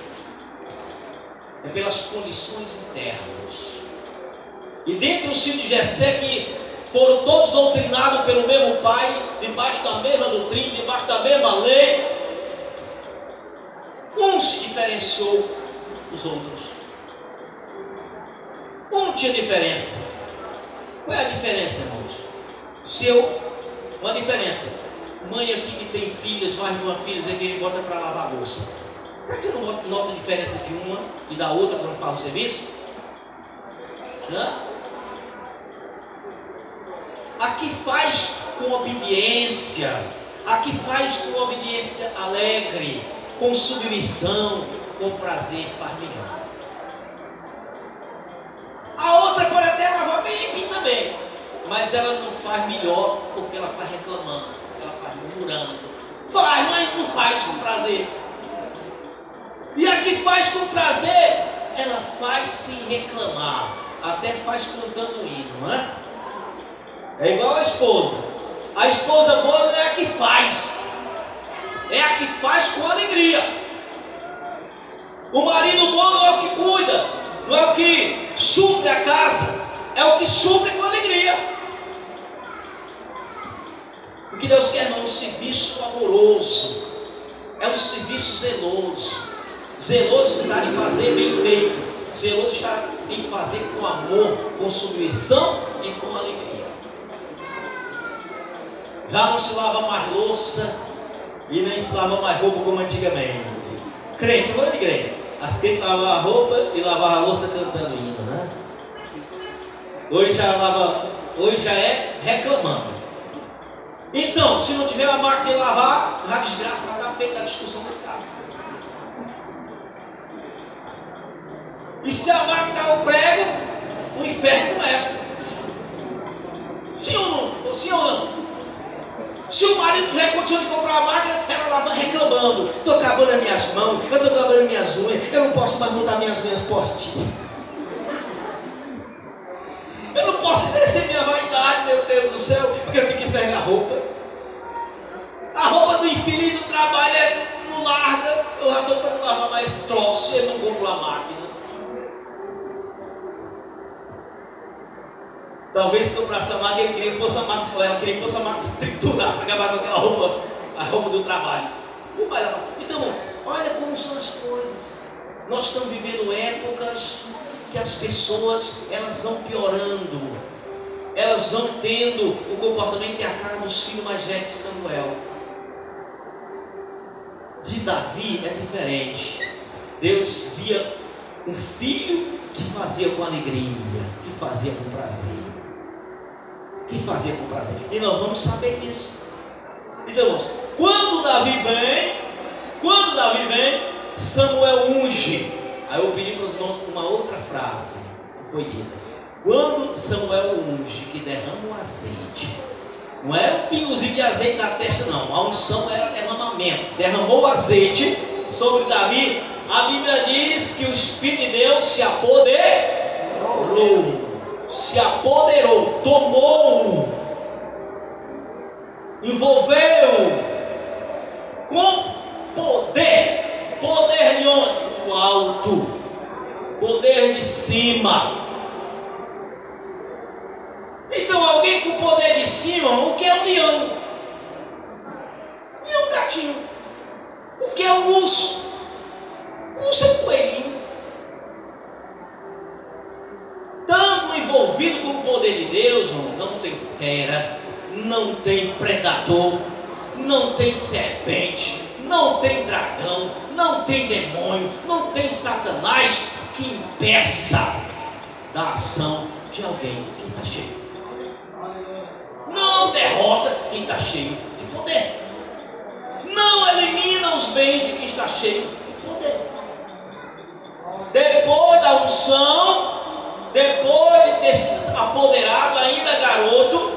é pelas condições internas. E dentre os filhos de Jessé, que foram todos doutrinados pelo mesmo pai, debaixo da mesma doutrina, debaixo da mesma lei, um se diferenciou dos outros. Um tinha diferença. Qual é a diferença, irmãos? Uma diferença. Mãe aqui que tem filhas, mais de uma filha, você que bota para lavar a louça. Será que você não nota a diferença de uma e da outra quando faz o serviço? Hã? A que faz com obediência, a que faz com obediência alegre, com submissão, com prazer, faz melhor. A outra pode até lavar bem limpinho também, mas ela não faz melhor porque ela faz reclamando, porque ela faz murmurando. Faz, mas não faz com prazer. E a que faz com prazer, ela faz sem reclamar, até faz cantando hino, não é? É igual a esposa. A esposa boa não é a que faz, é a que faz com alegria. O marido bom não é o que cuida, não é o que supre a casa, é o que supre com alegria. O que Deus quer não é um serviço amoroso, é um serviço zeloso. Zeloso está em fazer bem feito, zeloso está em fazer com amor, com submissão e com alegria. Já não se lava mais louça e nem se lava mais roupa como antigamente. Crente, vou de igreja. As crentes lavavam a roupa e lavavam a louça cantando hino, né? Hoje já é reclamando. Então, se não tiver uma máquina de lavar, a desgraça vai estar feita a discussão do carro. E se a máquina dá o prego, o inferno começa. Sim ou não? Sim ou não? Se o marido tiver condição de comprar uma máquina, ela lá vai reclamando. Estou acabando as minhas mãos, eu estou acabando as minhas unhas, eu não posso mais botar minhas unhas postiças. Eu não posso exercer minha vaidade, meu Deus do céu, porque eu tenho que enxergar a roupa. A roupa do infeliz do trabalho não larga. Eu já estou para não lavar mais troço, eu não compro a máquina. Talvez se comprasse a máquina, ele queria que fosse a máquina triturar para acabar com aquela roupa, a roupa do trabalho. Então, olha como são as coisas. Nós estamos vivendo épocas que as pessoas, elas vão piorando, elas vão tendo o comportamento e a cara dos filhos mais velhos de Samuel. De Davi é diferente. Deus via um filho que fazia com alegria, que fazia com prazer. Que fazia com prazer. E nós vamos saber disso. Então, quando Davi vem, Samuel unge. Aí eu pedi para os irmãos uma outra frase que foi dita. Quando Samuel unge, que derrama o azeite, não era um pingozinho de azeite na testa, não. A unção era derramamento. Derramou o azeite sobre Davi. A Bíblia diz que o Espírito de Deus se apoderou, tomou, envolveu com poder. Poder de onde? Do alto, poder de cima. Então, alguém com poder de cima, o que é um leão? E um gatinho? O que é um urso? O urso é um coelhinho. Tanto estão envolvidos com o poder de Deus, não tem fera, não tem predador, não tem serpente, não tem dragão, não tem demônio, não tem Satanás que impeça da ação de alguém que está cheio. Não derrota quem está cheio de poder. Não elimina os bens de quem está cheio de poder. Depois da unção, depois de ter sido apoderado, ainda garoto,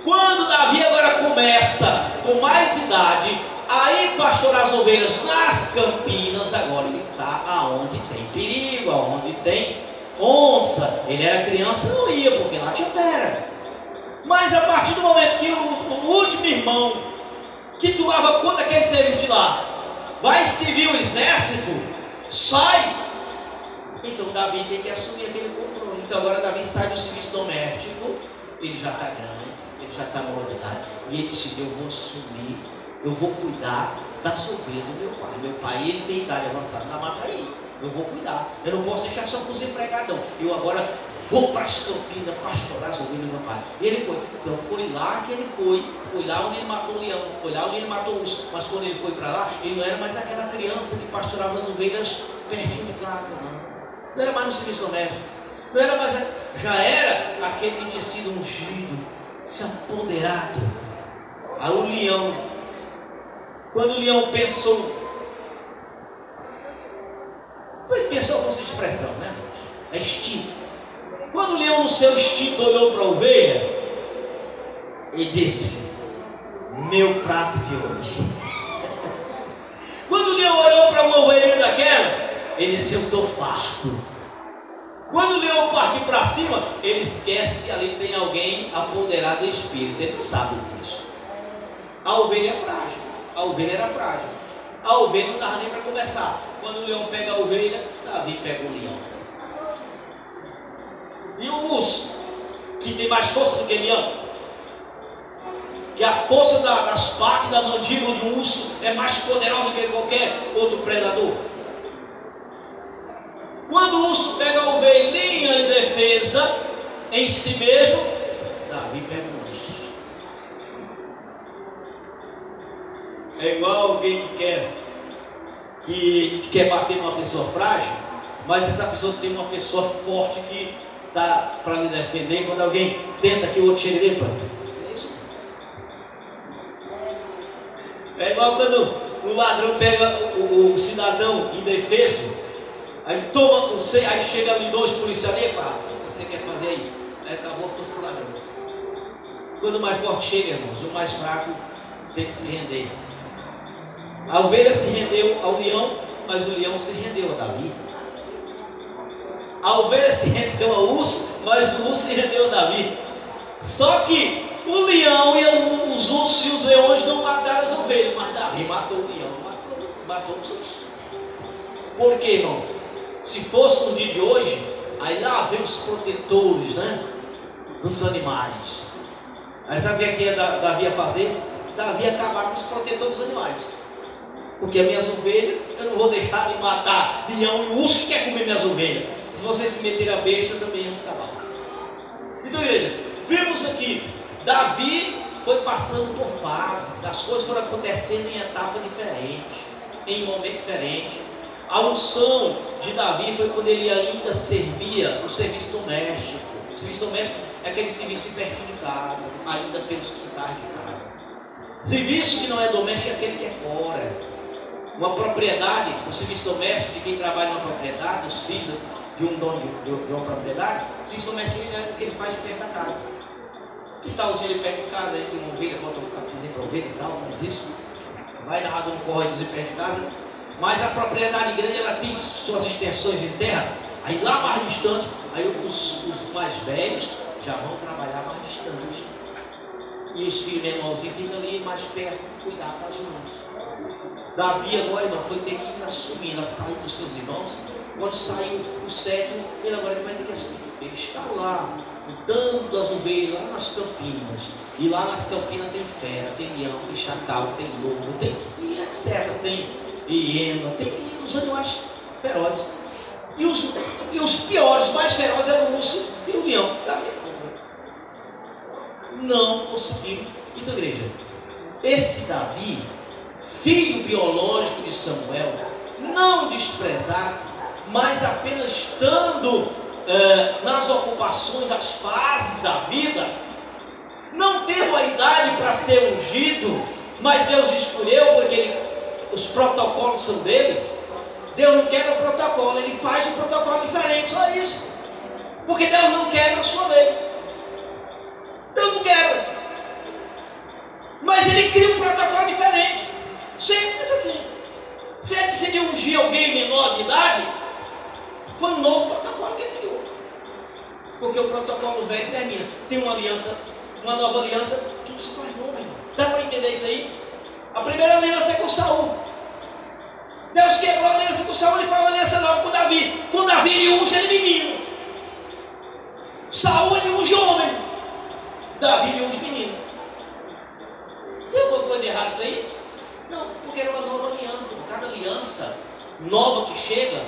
quando Davi agora começa com mais idade a ir pastorar as ovelhas nas campinas, agora ele está aonde tem perigo, aonde tem onça. Ele era criança, não ia, porque lá tinha fera. Mas a partir do momento que o último irmão que tomava conta daquele serviço de lá vai servir o exército, sai, então Davi tem que assumir aquele controle. Então agora Davi sai do serviço doméstico, ele já está grande, ele já está na idade, e ele disse: eu vou assumir, eu vou cuidar das ovelhas do meu pai. Meu pai, ele tem idade avançada, não dá mais para ir, eu vou cuidar, eu não posso deixar só com os empregadão, eu agora vou para as campinas pastorar as ovelhas do meu pai. Ele foi, então foi lá que ele foi lá onde ele matou o leão, foi lá onde ele matou o urso. Mas quando ele foi para lá, ele não era mais aquela criança que pastorava as ovelhas pertinho de casa, não era mais no serviço doméstico, não era mais, já era aquele que tinha sido ungido, se apoderado. Aí o leão, quando o leão pensou, ele pensou com essa expressão, né? É instinto. Quando o leão no seu instinto olhou para a ovelha e disse: meu prato de hoje. Quando o leão olhou para uma ovelhinha daquela, ele disse: eu estou farto. Quando o leão parte para cima, ele esquece que ali tem alguém apoderado do espírito, ele não sabe disso. A ovelha é frágil, a ovelha era frágil, a ovelha não dava nem para conversar. Quando o leão pega a ovelha, Davi pega o leão. E o urso, que tem mais força do que o leão, que a força das patas, da mandíbula de um urso é mais poderosa do que qualquer outro predador. Quando o urso pega a ovelhinha em defesa em si mesmo, Davi pega o urso. É igual alguém que quer bater numa pessoa frágil, mas essa pessoa tem uma pessoa forte que está para lhe defender. E quando alguém tenta que o outro chegue nele, é isso. É igual quando o ladrão pega o cidadão indefeso, aí toma o seio, aí chega ali dois policiais, e pá, o que você quer fazer aí? Aí acabou a força do ladrão. Quando o mais forte chega, irmãos, o mais fraco tem que se render. A ovelha se rendeu ao leão, mas o leão se rendeu a Davi. A ovelha se rendeu ao urso, mas o urso se rendeu a Davi. Só que o leão e os ursos e os leões não mataram as ovelhas, mas Davi matou o leão, matou os ursos. Por quê, irmão? Se fosse no dia de hoje, aí lá vem os protetores, né, dos animais. Aí sabe o que é Davi ia fazer? Davi ia acabar com os protetores dos animais. Porque as minhas ovelhas, eu não vou deixar de matar leão e urso que quer comer minhas ovelhas. Se você se meter a besta, também vamos acabar. Então, igreja, vimos aqui, Davi foi passando por fases, as coisas foram acontecendo em etapa diferente, em momento diferente. A unção de Davi foi quando ele ainda servia o serviço doméstico. O serviço doméstico é aquele serviço de pertinho de casa, ainda pelos quintais de casa. Serviço que não é doméstico é aquele que é fora. Uma propriedade, o serviço doméstico de quem trabalha numa propriedade, os filhos de um dono de uma propriedade, o serviço doméstico é o que ele faz perto da casa. Que talzinho ele perto de casa, aí tem uma ovelha, bota um capinzinho para ovelha e tal, faz isso. Vai narrar um córregozinho perto de casa. Mas a propriedade grande, ela tem suas extensões em terra. Aí lá mais distante, aí os mais velhos já vão trabalhar mais distante. E os filhos menorzinhos ficam ali mais perto, cuidar das mãos. Davi agora, irmão, foi ter que ir assumindo a sair dos seus irmãos. Quando saiu o sétimo, ele agora vai ter que assumir. Ele está lá, cuidando das ovelhas, lá nas campinas. E lá nas campinas tem fera, tem leão, tem chacal, tem lobo, tem etc. Tem hiena, tem os animais ferozes. E os piores, mais ferozes eram o urso e o leão. Não conseguiram. Então, igreja, esse Davi, filho biológico de Samuel, não desprezado, mas apenas estando nas ocupações das fases da vida, não teve a idade para ser ungido, mas Deus escolheu porque os protocolos são dele. Deus não quebra o protocolo, Ele faz um protocolo diferente, só isso. Porque Deus não quebra a sua lei. Deus não quebra. Mas Ele cria um protocolo diferente. Simples assim. Se Ele decidiu ungir alguém menor de idade, foi um novo protocolo que Ele criou. Porque o protocolo velho termina. Tem uma aliança, uma nova aliança, tudo se faz novo, irmão. Dá para entender isso aí? A primeira aliança é com Saul. Deus quebrou a aliança com Saul e faz uma aliança nova com Davi. Com Davi ele unge ele menino. Saul ele unge homem. Davi ele unge menino. Tem alguma coisa de errado isso aí? Não, porque era uma nova aliança. Cada aliança nova que chega,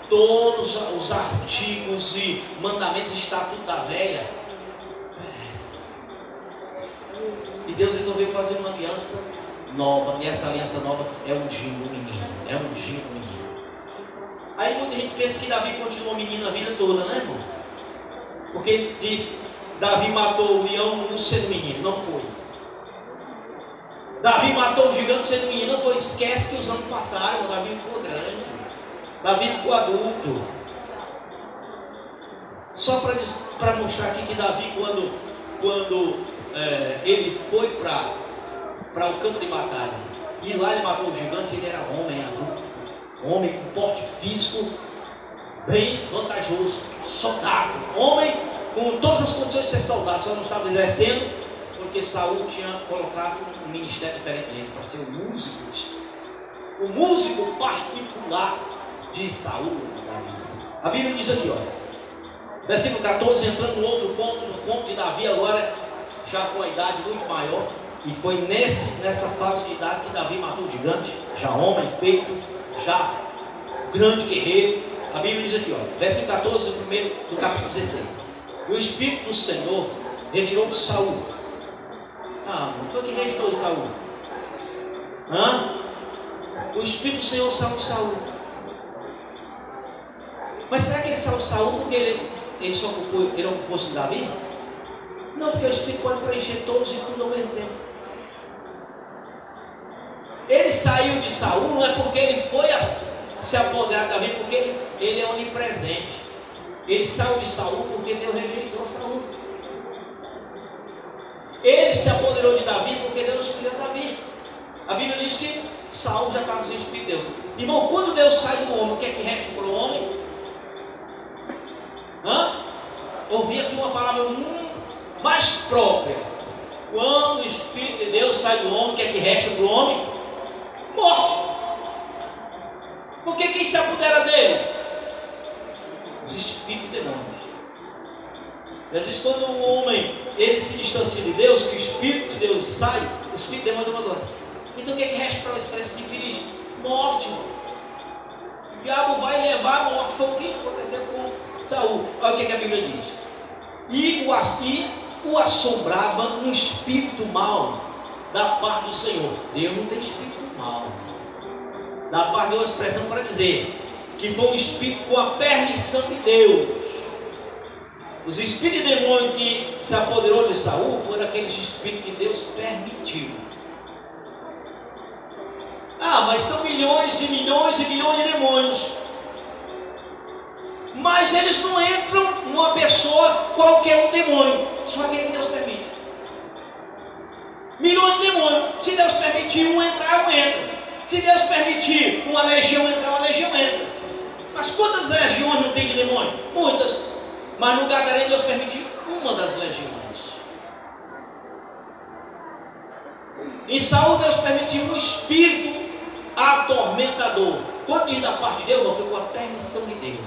todos os artigos e mandamentos, estatuto da velha. E Deus resolveu fazer uma aliança nova. E essa aliança nova é ungindo o menino. É ungindo o menino. Aí muita gente pensa que Davi continuou menino a vida toda, né, irmão? Porque diz, Davi matou o leão, o urso sendo menino. Não foi. Davi matou o gigante sendo menino. Não foi. Esquece que os anos passaram. Davi ficou grande. Davi ficou adulto. Só para mostrar aqui que Davi, quando ele foi para o campo de batalha, e lá ele matou o gigante, ele era homem adulto, homem com porte físico bem vantajoso, soldado, homem com todas as condições de ser soldado, só não estava exercendo porque Saul tinha colocado um ministério diferente dele, para ser o músico particular de Saul. A Bíblia diz aqui, olha, versículo 14, entrando no outro ponto, no ponto de Davi agora, já com a idade muito maior. E foi nessa fase de idade que Davi matou o gigante, já homem feito, já grande guerreiro. A Bíblia diz aqui, ó, versículo 14, primeiro do capítulo 16. O Espírito do Senhor retirou de Saul. Não foi que restou de Saul. O Espírito do Senhor saiu de Saul. Mas será que ele saiu de Saul porque ele ocupou-se de Davi? Não, porque o Espírito pode preencher todos e tudo ao mesmo tempo. Ele saiu de Saul não é porque ele foi se apoderar de Davi, porque ele é onipresente. Ele saiu de Saul porque Deus rejeitou Saul. Ele se apoderou de Davi porque Deus escolheu Davi. A Bíblia diz que Saul já estava sem o Espírito de Deus. Irmão, quando Deus sai do homem, o que é que resta para o homem? Ouvi aqui uma palavra mais própria. Quando o Espírito de Deus sai do homem, o que é que resta para o homem? Morte. Porque quem se apodera dele? Os espíritos demônios. Ele diz que quando o homem ele se distancia de Deus, que o Espírito de Deus sai, o Espírito demônio agora. Então o que é que resta para esse infeliz? Morte. O diabo vai levar a morte. Foi o que aconteceu com Saul. Olha o que a Bíblia diz. E o assombrava um espírito mau da parte do Senhor. Deus não tem espírito mau. Da parte de uma expressão para dizer que foi um espírito com a permissão de Deus. Os espíritos de demônio que se apoderou de Saul foram aqueles espíritos que Deus permitiu. Mas são milhões e milhões e milhões de demônios. Mas eles não entram numa pessoa qualquer um demônio, só aquele que Deus permite. Milhões de demônios. Se Deus permitir um entrar, um entra. Se Deus permitir uma legião entrar, uma legião entra. Mas quantas legiões não tem de demônio? Muitas. Mas no Gadareno Deus permitiu uma das legiões. Em Saul Deus permitiu um espírito atormentador. Quando diz da parte de Deus, não foi com a permissão de Deus,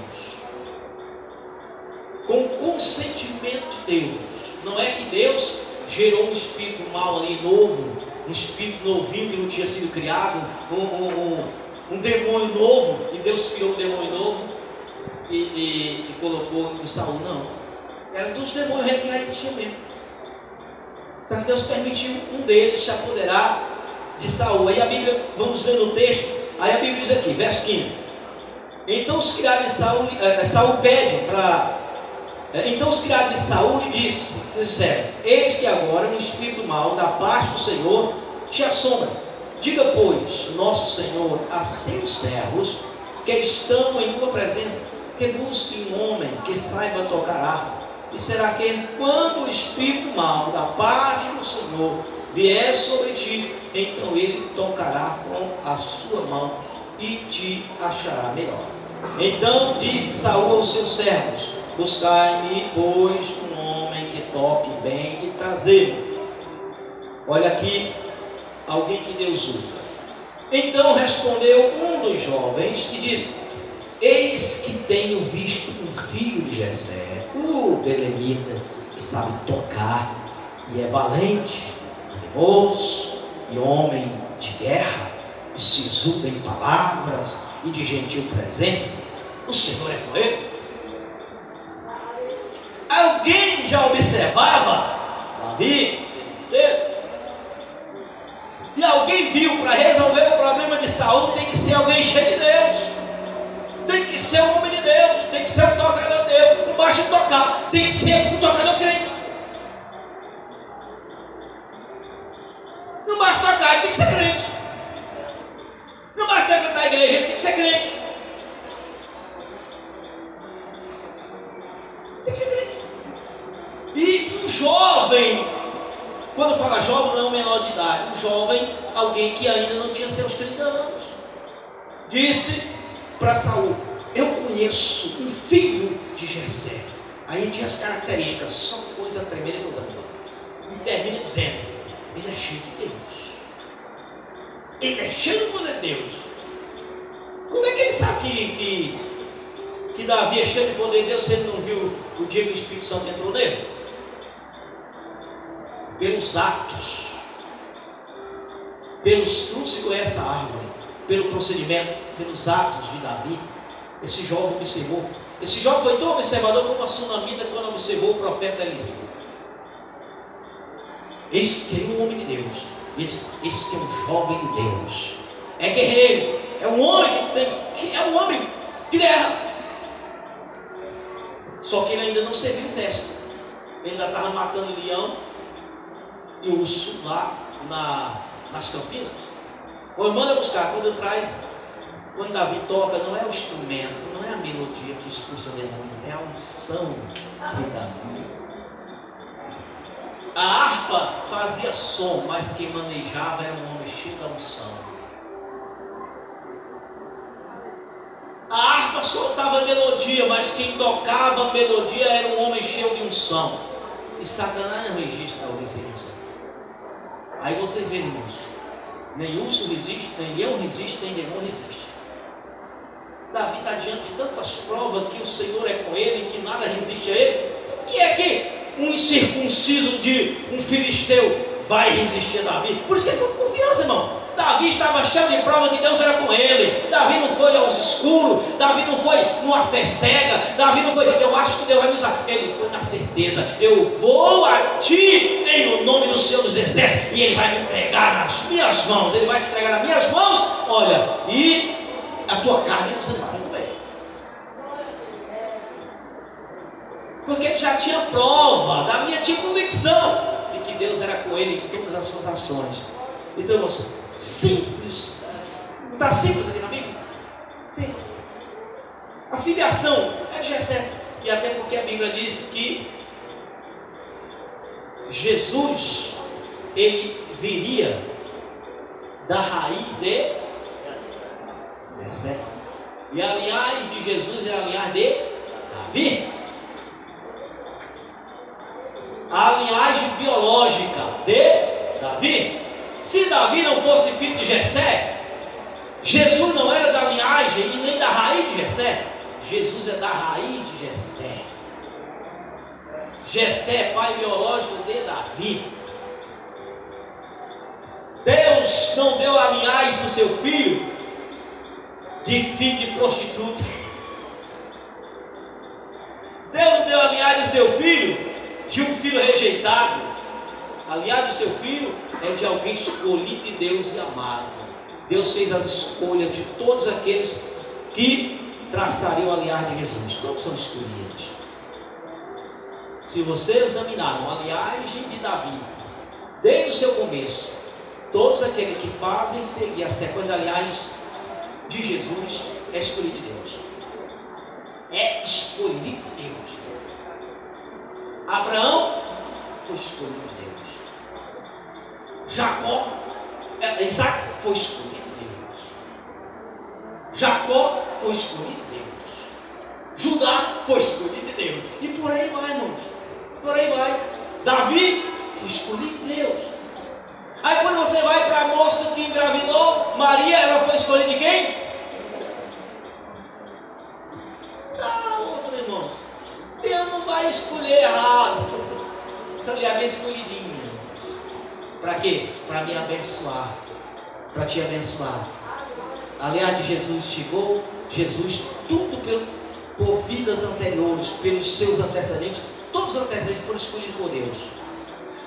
com o consentimento de Deus. Não é que Deus gerou um espírito mau ali, novo, um espírito novinho que não tinha sido criado, um demônio novo, e Deus criou um demônio novo. e colocou em Saul, não. Era dos demônios que já existiam mesmo. Então Deus permitiu um deles se apoderar de Saul. Aí a Bíblia, vamos ver no texto, aí a Bíblia diz aqui, verso 15. Então os criados de Saul pede para... Então os criados de Saul lhe disseram: eis que agora um espírito mau da parte do Senhor te assombra. Diga, pois, nosso Senhor a seus servos que estão em tua presença, que busquem um homem que saiba tocar harpa. E será que quando o espírito mau da parte do Senhor vier sobre ti, então ele tocará com a sua mão e te achará melhor. Então disse Saul aos seus servos: buscai-me, pois, um homem que toque bem e trazei-lo. Olha aqui, alguém que Deus usa. Então respondeu um dos jovens e disse: eis que tenho visto um filho de Jessé, o belemita, que sabe tocar e é valente, animoso e homem de guerra, e sisudo em palavras e de gentil presença. O Senhor é com ele. Alguém já observava Davi? E alguém viu, para resolver o problema de Saul tem que ser alguém cheio de Deus, tem que ser um homem de Deus, tem que ser um tocador de Deus. Não basta tocar, tem que ser um tocador crente. Não basta tocar, ele tem que ser crente. Não basta frequentar a igreja, ele tem que ser crente. Tem que ser crente. E um jovem, quando fala jovem, não é um menor de idade, um jovem, alguém que ainda não tinha seus 30 anos, disse para Saul: eu conheço um filho de Jessé. Aí tinha as características, só coisa tremenda, meus amigos. E termina dizendo: ele é cheio de Deus, ele é cheio do poder de Deus. Como é que ele sabe que Davi é cheio de poder de Deus se ele não viu o dia que o Espírito Santo entrou nele? Pelos atos, pelos frutos se conhece a árvore, pelo procedimento, pelos atos de Davi. Esse jovem observou. Esse jovem foi tão observador como a sunamita quando observou o profeta Eliseu. Esse que é um homem de Deus. Esse que é um jovem de Deus. É guerreiro. É um homem que é um homem de guerra. Só que ele ainda não serviu o exército. Ele ainda estava matando leão e urso lá nas Campinas. Pois manda buscar, quando Davi toca, não é o instrumento, não é a melodia que expulsa o demônio, é a unção de Davi. A harpa fazia som, mas quem manejava era um homem cheio da unção. A harpa soltava melodia, mas quem tocava a melodia era um homem cheio de unção. E Satanás não registra a resistência. Aí você vê, irmãos, nem urso resiste, nem leão resiste, nem demônio resiste. Davi está diante de tantas provas que o Senhor é com ele, que nada resiste a ele. O que é que um incircunciso de um filisteu vai resistir a Davi? Por isso que ele foi com confiança, irmão. Davi estava cheio de prova que Deus era com ele. Davi não foi aos escuros, Davi não foi numa fé cega, Davi não foi, eu acho que Deus vai me usar. Ele foi na certeza: eu vou a ti em o nome do Senhor dos Exércitos, e ele vai me entregar nas minhas mãos. Ele vai te entregar nas minhas mãos. Olha, e a tua carne você vai comer. Porque ele já tinha prova, Davi tinha convicção de que Deus era com ele em todas as suas ações. Então, irmãos, simples. Está simples aqui na Bíblia? Simples. A filiação é de Jessé. E até porque a Bíblia diz que Jesus, ele viria da raiz de Jessé. E a linhagem de Jesus é a linhagem de Davi. A linhagem biológica de Davi. Se Davi não fosse filho de Jessé, Jesus não era da linhagem e nem da raiz de Jessé. Jesus é da raiz de Jessé. Jessé é pai biológico de Davi. Deus não deu a linhagem do seu filho de filho de prostituta. aliar de seu filho, de um filho rejeitado, aliar de seu filho é de alguém escolhido de Deus e amado. Deus fez as escolhas de todos aqueles que traçariam a aliar de Jesus. Todos são escolhidos. Se você examinar o aliagem de Davi, desde o seu começo, todos aqueles que fazem seguir a sequência da aliagem de Jesus é escolhido de Deus. É escolhido de Deus. Abraão foi escolhido de Deus. Jacó, Isaac foi escolhido de Deus. Jacó foi escolhido de Deus. Judá foi escolhido de Deus. E por aí vai, irmãos. Por aí vai. Davi foi escolhido de Deus. Aí quando você vai para a moça que engravidou, Maria, ela foi escolhida de quem? Outro, irmãos. Deus não vai escolher errado. Essa mulher bem escolhidinha. Para quê? Para me abençoar. Para te abençoar. Aliás, de Jesus chegou, Jesus, tudo por vidas anteriores, pelos seus antecedentes, todos os antecedentes foram escolhidos por Deus.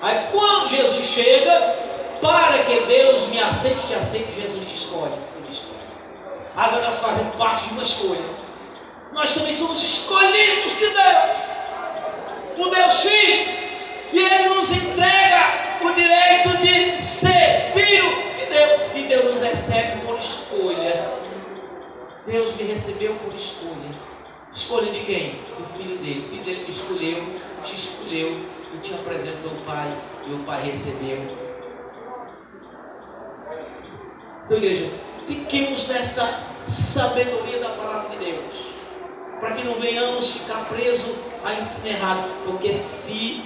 Aí quando Jesus chega, para que Deus me aceite, te aceite, Jesus te escolhe. Agora nós fazemos parte de uma escolha. Nós também somos escolhidos de Deus, o Deus Filho, e Ele nos entrega o direito de ser filho de Deus, e Deus nos recebe por escolha. Deus me recebeu por escolha. Escolha de quem? O Filho dele. O Filho dele me escolheu, te escolheu e te apresentou o Pai, e o Pai recebeu. Então, igreja, fiquemos nessa sabedoria da palavra de Deus, para que não venhamos ficar presos a ensino errado, porque se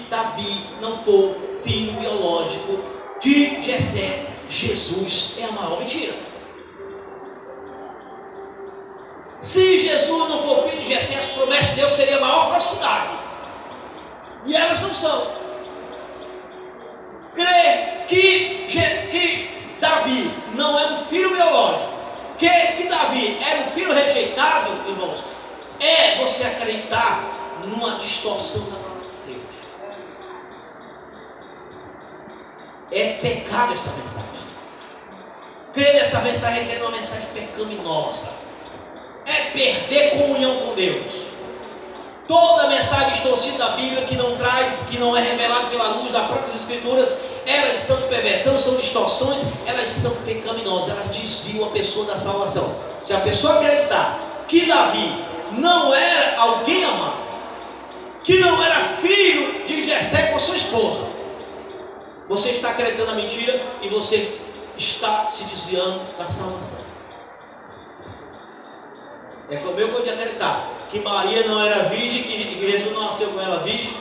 Davi não for filho biológico de Jessé, Jesus é a maior mentira. Se Jesus não for filho de Jessé, as promessas de Deus seriam a maior falsidade, e elas não são. Crer que Davi não é um filho biológico, que Davi era um filho rejeitado, irmãos, é você acreditar numa distorção da palavra de Deus. É pecado essa mensagem. Crer nessa mensagem é uma mensagem pecaminosa. É perder comunhão com Deus. Toda mensagem distorcida da Bíblia que não traz, que não é revelada pela luz da própria Escritura, elas são perversão, são distorções, elas são pecaminosas, elas desviam a pessoa da salvação. Se a pessoa acreditar que Davi não era alguém amado, que não era filho de Jessé com sua esposa, você está acreditando a mentira e você está se desviando da salvação. É como eu vou acreditar que Maria não era virgem, que Jesus não nasceu com ela virgem.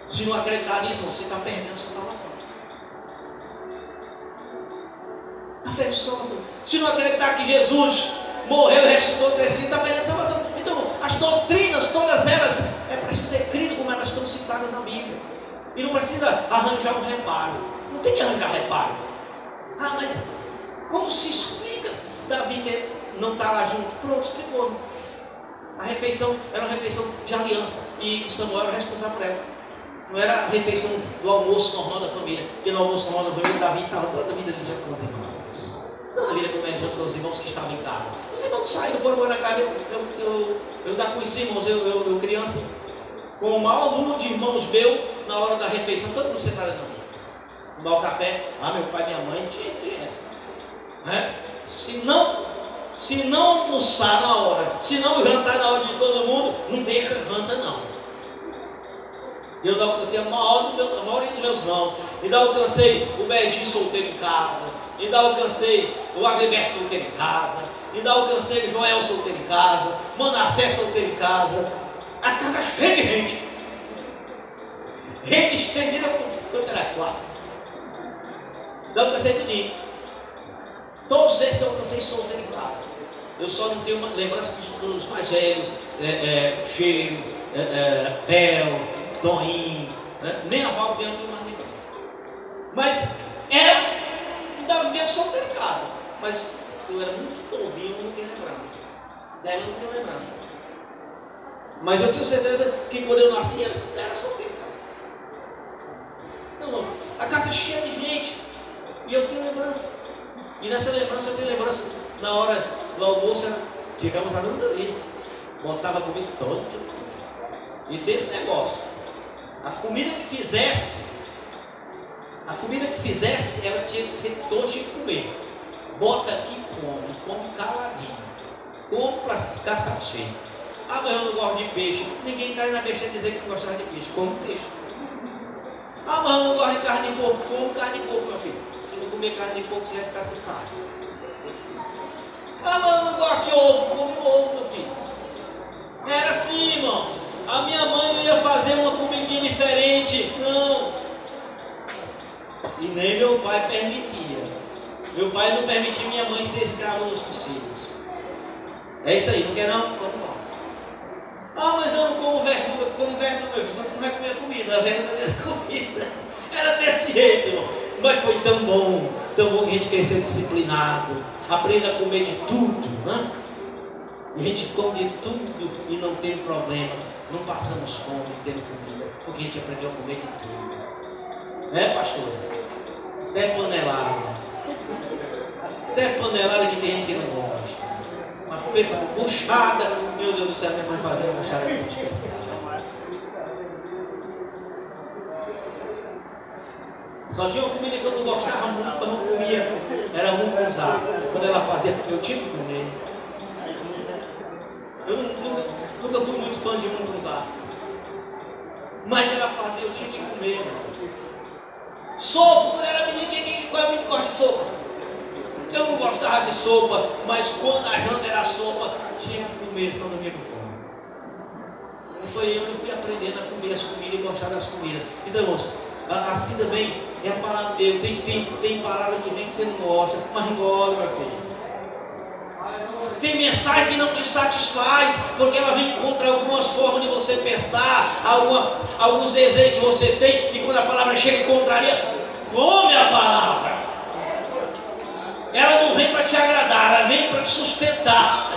Se não acreditar nisso, você está perdendo a sua salvação. Está perdendo a sua salvação. Se não acreditar que Jesus morreu e ressuscitou no terceiro dia, está perdendo a salvação. Então, as doutrinas, todas elas, é preciso ser crido como elas estão citadas na Bíblia. E não precisa arranjar um reparo. Não tem que arranjar reparo. Ah, mas como se explica Davi que não está lá junto? Pronto, explicou. A refeição era uma refeição de aliança e Samuel era responsável por ela. Não era a refeição do almoço normal da família, porque no almoço normal da família Davi estava toda a vida ali junto com os irmãos. Toda a vida comendo junto com os irmãos que estavam em casa. Os irmãos saíram, foram morar na casa. Eu ainda conheci irmãos, eu criança, com o maior número de irmãos meu na hora da refeição, todo mundo sentado na mesa. Tomar o café, meu pai e minha mãe tinha experiência. Né? Se não almoçar na hora, se não jantar na hora de todo mundo, não deixa janta não. Eu já alcancei a maioria dos meus irmãos, ainda alcancei o Bedinho solteiro em casa, ainda alcancei o Agriberto solteiro em casa, ainda alcancei o Joel solteiro em casa, Manassés solteiro em casa, a casa cheia de gente, gente estendida quanto era quarto. Ainda alcancei tudinho. Todos esses eu alcancei solteiro em casa. Eu só não tenho uma lembrança dos mais velhos, Cheiro, Bel, Toninho, né? Nem a Val eu não tenho mais lembrança. Mas ainda vivia solteiro em casa. Mas eu era muito novinho, não tenho lembrança. Dela eu não tenho lembrança. Mas eu tenho certeza que quando eu nasci era solteiro. Então, a casa é cheia de gente. E eu tenho lembrança. E nessa lembrança eu tenho lembrança. Na hora do almoço, chegamos a noite ali. Botava comida todo. E desse negócio. A comida que fizesse, ela tinha que ser toda de comer. Bota aqui e come caladinho. Come para ficar satisfeito. Ah, mas eu não gosto de peixe. Ninguém cai na besteira dizer que não gostava de peixe. Come peixe. Ah, mas eu não gosto de carne de porco. Come carne de porco, meu filho. Se não comer carne de porco, você vai ficar sem carne. Ah, mas eu não gosto de ovo. Come ovo, meu filho. Era assim, irmão. A minha mãe não ia fazer uma comidinha diferente. Não. E nem meu pai permitia. Meu pai não permitia minha mãe ser escrava dos filhos. É isso aí, não quer não? Vamos lá. Ah, mas eu não como verdura. Como verdura, meu filho. Só como é comer a comida. A verdadeira comida. Era desse jeito, irmão. Mas foi tão bom que a gente cresceu disciplinado. Aprenda a comer de tudo, né? E a gente come de tudo e não tem problema. Não passamos fome tendo comida. Porque a gente aprendeu a comer de tudo. É, pastor? Até panelada. Até panelada que tem gente que não gosta. Uma peça buchada. Meu Deus do céu, minha mãe fazia uma buchada muito especial. Só tinha uma comida que eu não gostava muito, eu não comia. Era mungunzá. Quando ela fazia, eu tinha que comer. Eu nunca fui muito fã de mungunzá. Mas ela fazia, eu tinha que comer. Sopa, quando era menino, quem gosta de sopa? Eu não gostava de sopa, mas quando a janta era sopa, tinha que comer, senão não ia com fome. Foi eu que fui aprendendo a comer as comidas e gostar das comidas. Então, irmãos, assim também é a palavra de Deus. Tem palavra que vem que você não gosta, mas engole, meu filho. Tem mensagem que não te satisfaz, porque ela vem contra algumas formas de você pensar, alguns desejos que você tem, e quando a palavra chega e contraria, come a palavra. Ela não vem para te agradar, ela vem para te sustentar.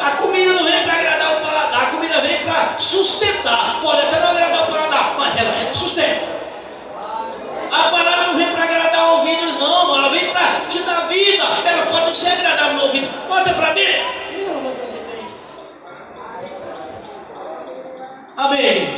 A comida não vem para agradar o paladar, a comida vem para sustentar. Pode até não agradar o paladar, mas ela é de sustento. A palavra não vem para agradar o ouvido, não, ela vem para te dar vida. Ela pode não ser agradável no ouvido, bota para dentro. Amém.